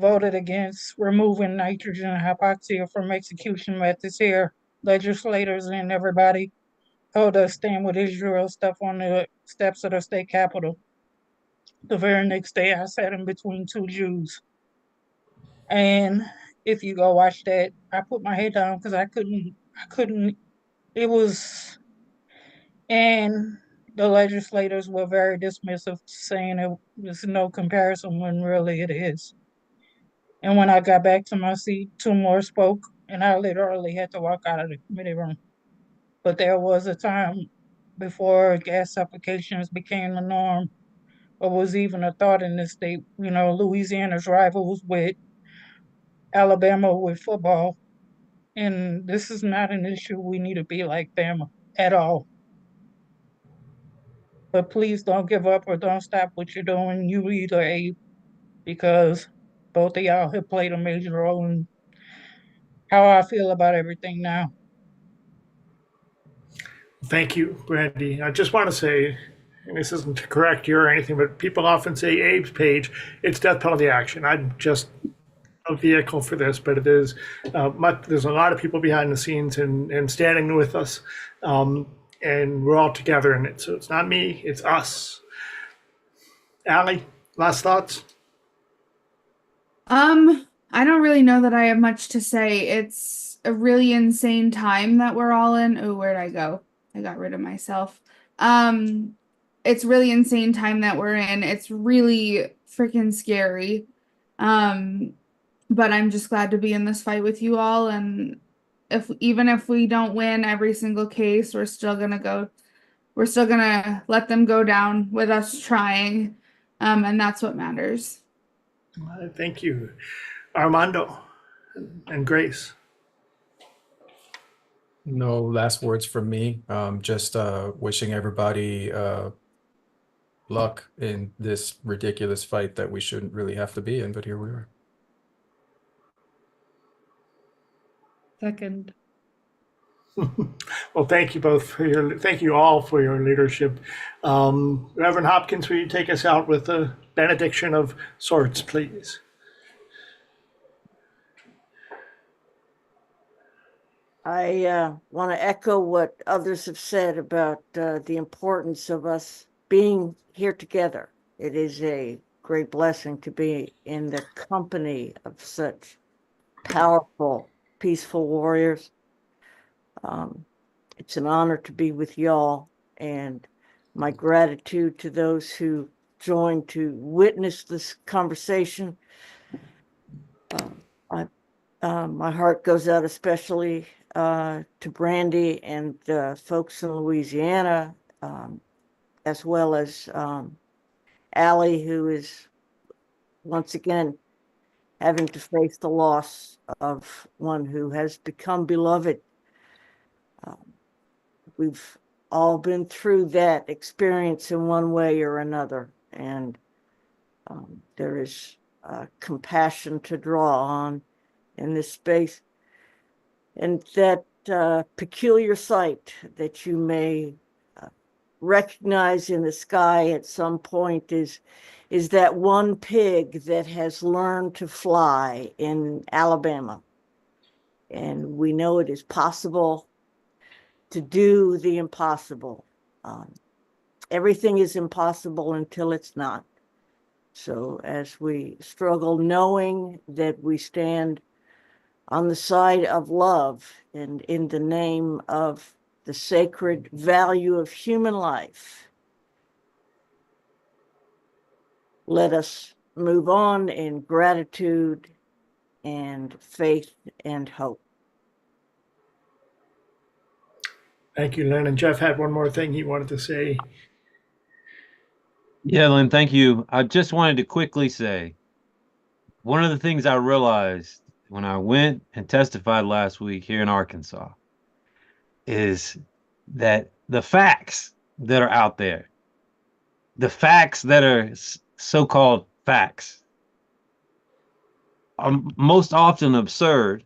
voted against removing nitrogen and hypoxia from execution methods here, legislators and everybody told us stand with Israel stuff on the steps of the state capitol. The very next day, I sat in between 2 Jews. And if you go watch that, I put my head down because I couldn't, it was, and the legislators were very dismissive, saying it was no comparison when really it is. And when I got back to my seat, 2 more spoke, and I literally had to walk out of the committee room. But there was a time before gas suffocations became the norm or was even a thought in this state. You know, Louisiana's rivals with Alabama with football. And this is not an issue we need to be like Bama at all. But please don't give up or don't stop what you're doing, you either, Abe, because both of y'all have played a major role in how I feel about everything now. Thank you, Brandy. I just want to say, and this isn't to correct you or anything, but people often say Abe's page, it's death penalty action. I'm just a vehicle for this, but it is there's a lot of people behind the scenes and standing with us, and we're all together in it. So it's not me, it's us. Allie, last thoughts? I don't really know that I have much to say. It's a really insane time that we're all in. Oh, where'd I go? I got rid of myself. It's really insane time that we're in. It's really freaking scary. But I'm just glad to be in this fight with you all. And even if we don't win every single case, we're still gonna let them go down with us trying. And that's what matters. Thank you, Armando and Grace. No last words from me. Just wishing everybody luck in this ridiculous fight that we shouldn't really have to be in, but here we are. Second. Well, thank you both thank you all for your leadership. Reverend Hopkins, will you take us out with a benediction of sorts, please? I want to echo what others have said about the importance of us being here together. It is a great blessing to be in the company of such powerful, peaceful warriors. It's an honor to be with y'all, and my gratitude to those who joined to witness this conversation. My heart goes out especially to Brandy and folks in Louisiana, as well as Allie, who is once again having to face the loss of one who has become beloved. We've all been through that experience in one way or another, and there is compassion to draw on in this space. And that peculiar sight that you may recognize in the sky at some point is that one pig that has learned to fly in Alabama. And we know it is possible to do the impossible. Everything is impossible until it's not. So as we struggle, knowing that we stand on the side of love and in the name of the sacred value of human life, let us move on in gratitude and faith and hope. Thank you, Lynn. And Jeff had one more thing he wanted to say. Yeah, Lynn, thank you. I just wanted to quickly say, one of the things I realized when I went and testified last week here in Arkansas is that the facts that are out there, the facts that are so-called facts, are most often absurd,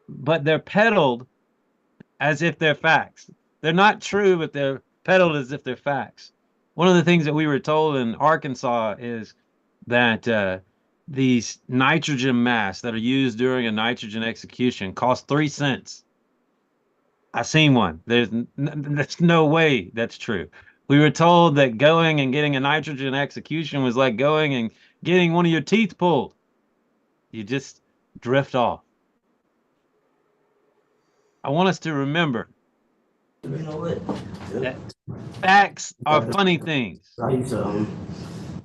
but they're peddled as if they're facts. They're not true, but they're peddled as if they're facts. One of the things that we were told in Arkansas is that these nitrogen masks that are used during a nitrogen execution cost 3 cents. I've seen one. There's no way that's true. We were told that going and getting a nitrogen execution was like going and getting one of your teeth pulled. You just drift off. I want us to remember that facts are funny things.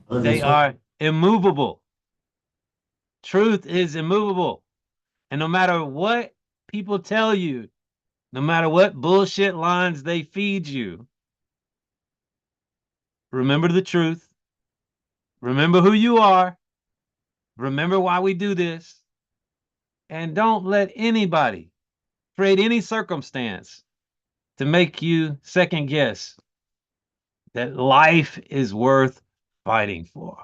They are immovable. Truth is immovable. And no matter what people tell you, no matter what bullshit lines they feed you, remember the truth, remember who you are, remember why we do this, and don't let anybody create any circumstance to make you second guess that life is worth fighting for.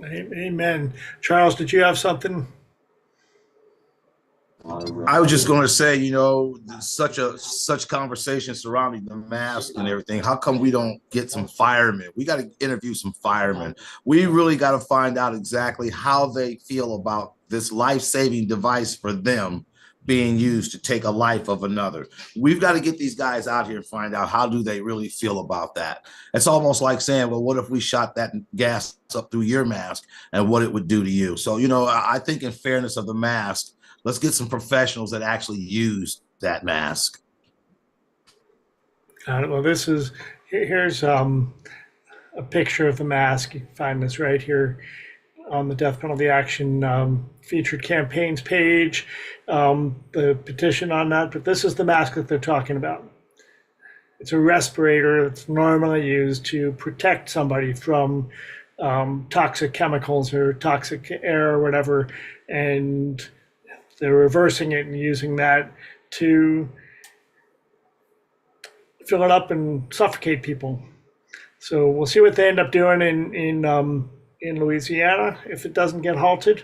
Amen. Charles, did you have something? I was just going to say, you know, such conversation surrounding the mask and everything. How come we don't get some firemen? We got to interview some firemen. We really got to find out exactly how they feel about this life-saving device for them being used to take a life of another. We've got to get these guys out here and find out how do they really feel about that. It's almost like saying, well, what if we shot that gas up through your mask and what it would do to you? So, you know, I think in fairness of the mask, let's get some professionals that actually use that mask. Well, here's a picture of the mask. You can find this right here on the Death Penalty Action featured campaigns page, the petition on that. But this is the mask that they're talking about. It's a respirator that's normally used to protect somebody from toxic chemicals or toxic air or whatever. And they're reversing it and using that to fill it up and suffocate people. So we'll see what they end up doing in Louisiana if it doesn't get halted.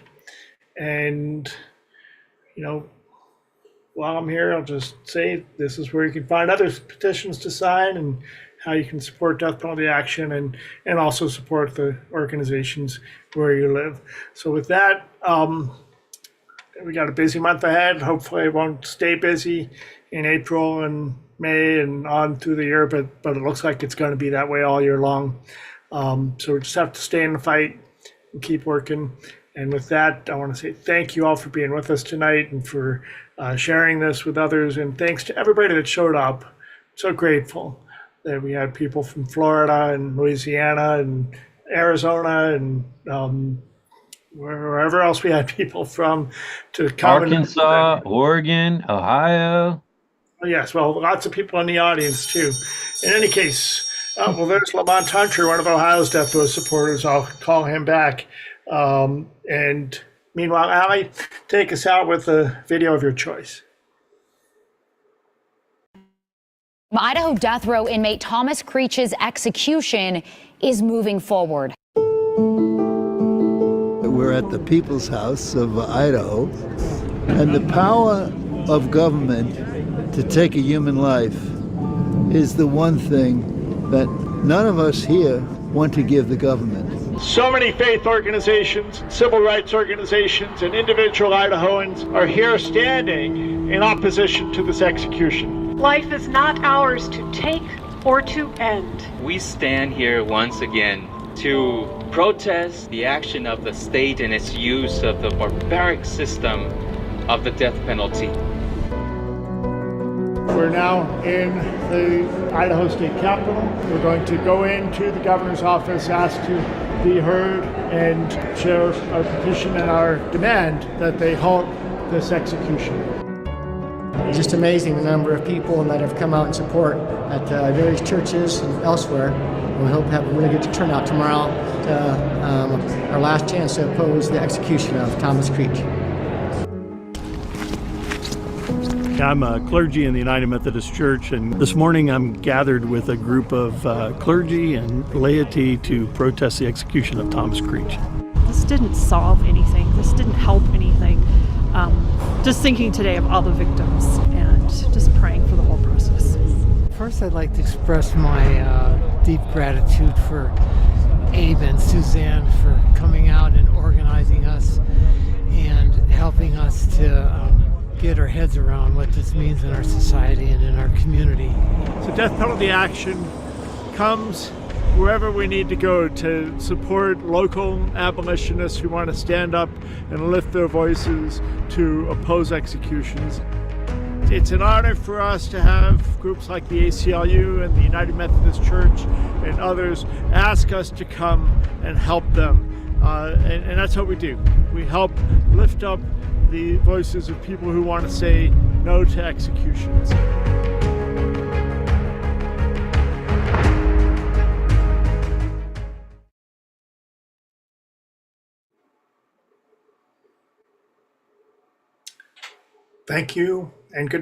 And, you know, while I'm here, I'll just say this is where you can find other petitions to sign and how you can support Death Penalty Action and also support the organizations where you live. So with that, we got a busy month ahead. Hopefully it won't stay busy in April and May and on through the year, but it looks like it's going to be that way all year long. So we just have to stay in the fight and keep working. And with that, I want to say thank you all for being with us tonight and for sharing this with others. And thanks to everybody that showed up. I'm so grateful that we had people from Florida and Louisiana and Arizona and wherever else we had people from to come. Arkansas, Oregon, Ohio. Yes, well, lots of people in the audience too. In any case, well, there's Lamont Hunter, one of Ohio's Death Row supporters. I'll call him back. And meanwhile, Allie, take us out with a video of your choice. Idaho death row inmate Thomas Creech's execution is moving forward. We're at the People's House of Idaho, and the power of government to take a human life is the one thing that none of us here want to give the government. So many faith organizations, civil rights organizations, and individual Idahoans are here standing in opposition to this execution. Life is not ours to take or to end. We stand here once again to protest the action of the state and its use of the barbaric system of the death penalty. We're now in the Idaho State Capitol. We're going to go into the governor's office, ask to be heard, and share our petition and our demand that they halt this execution. It's just amazing the number of people that have come out in support at various churches and elsewhere. We hope to have a really good turnout tomorrow to our last chance to oppose the execution of Thomas Creech. I'm a clergy in the United Methodist Church, and this morning I'm gathered with a group of clergy and laity to protest the execution of Thomas Creech. This didn't solve anything. This didn't help anything. Just thinking today of all the victims and just praying for the whole process. First, I'd like to express my deep gratitude for Abe and Suzanne for coming out and organizing us and helping us to get our heads around what this means in our society and in our community. So Death Penalty Action comes wherever we need to go to support local abolitionists who want to stand up and lift their voices to oppose executions. It's an honor for us to have groups like the ACLU and the United Methodist Church and others ask us to come and help them. And that's what we do. We help lift up the voices of people who want to say no to executions. Thank you and good night.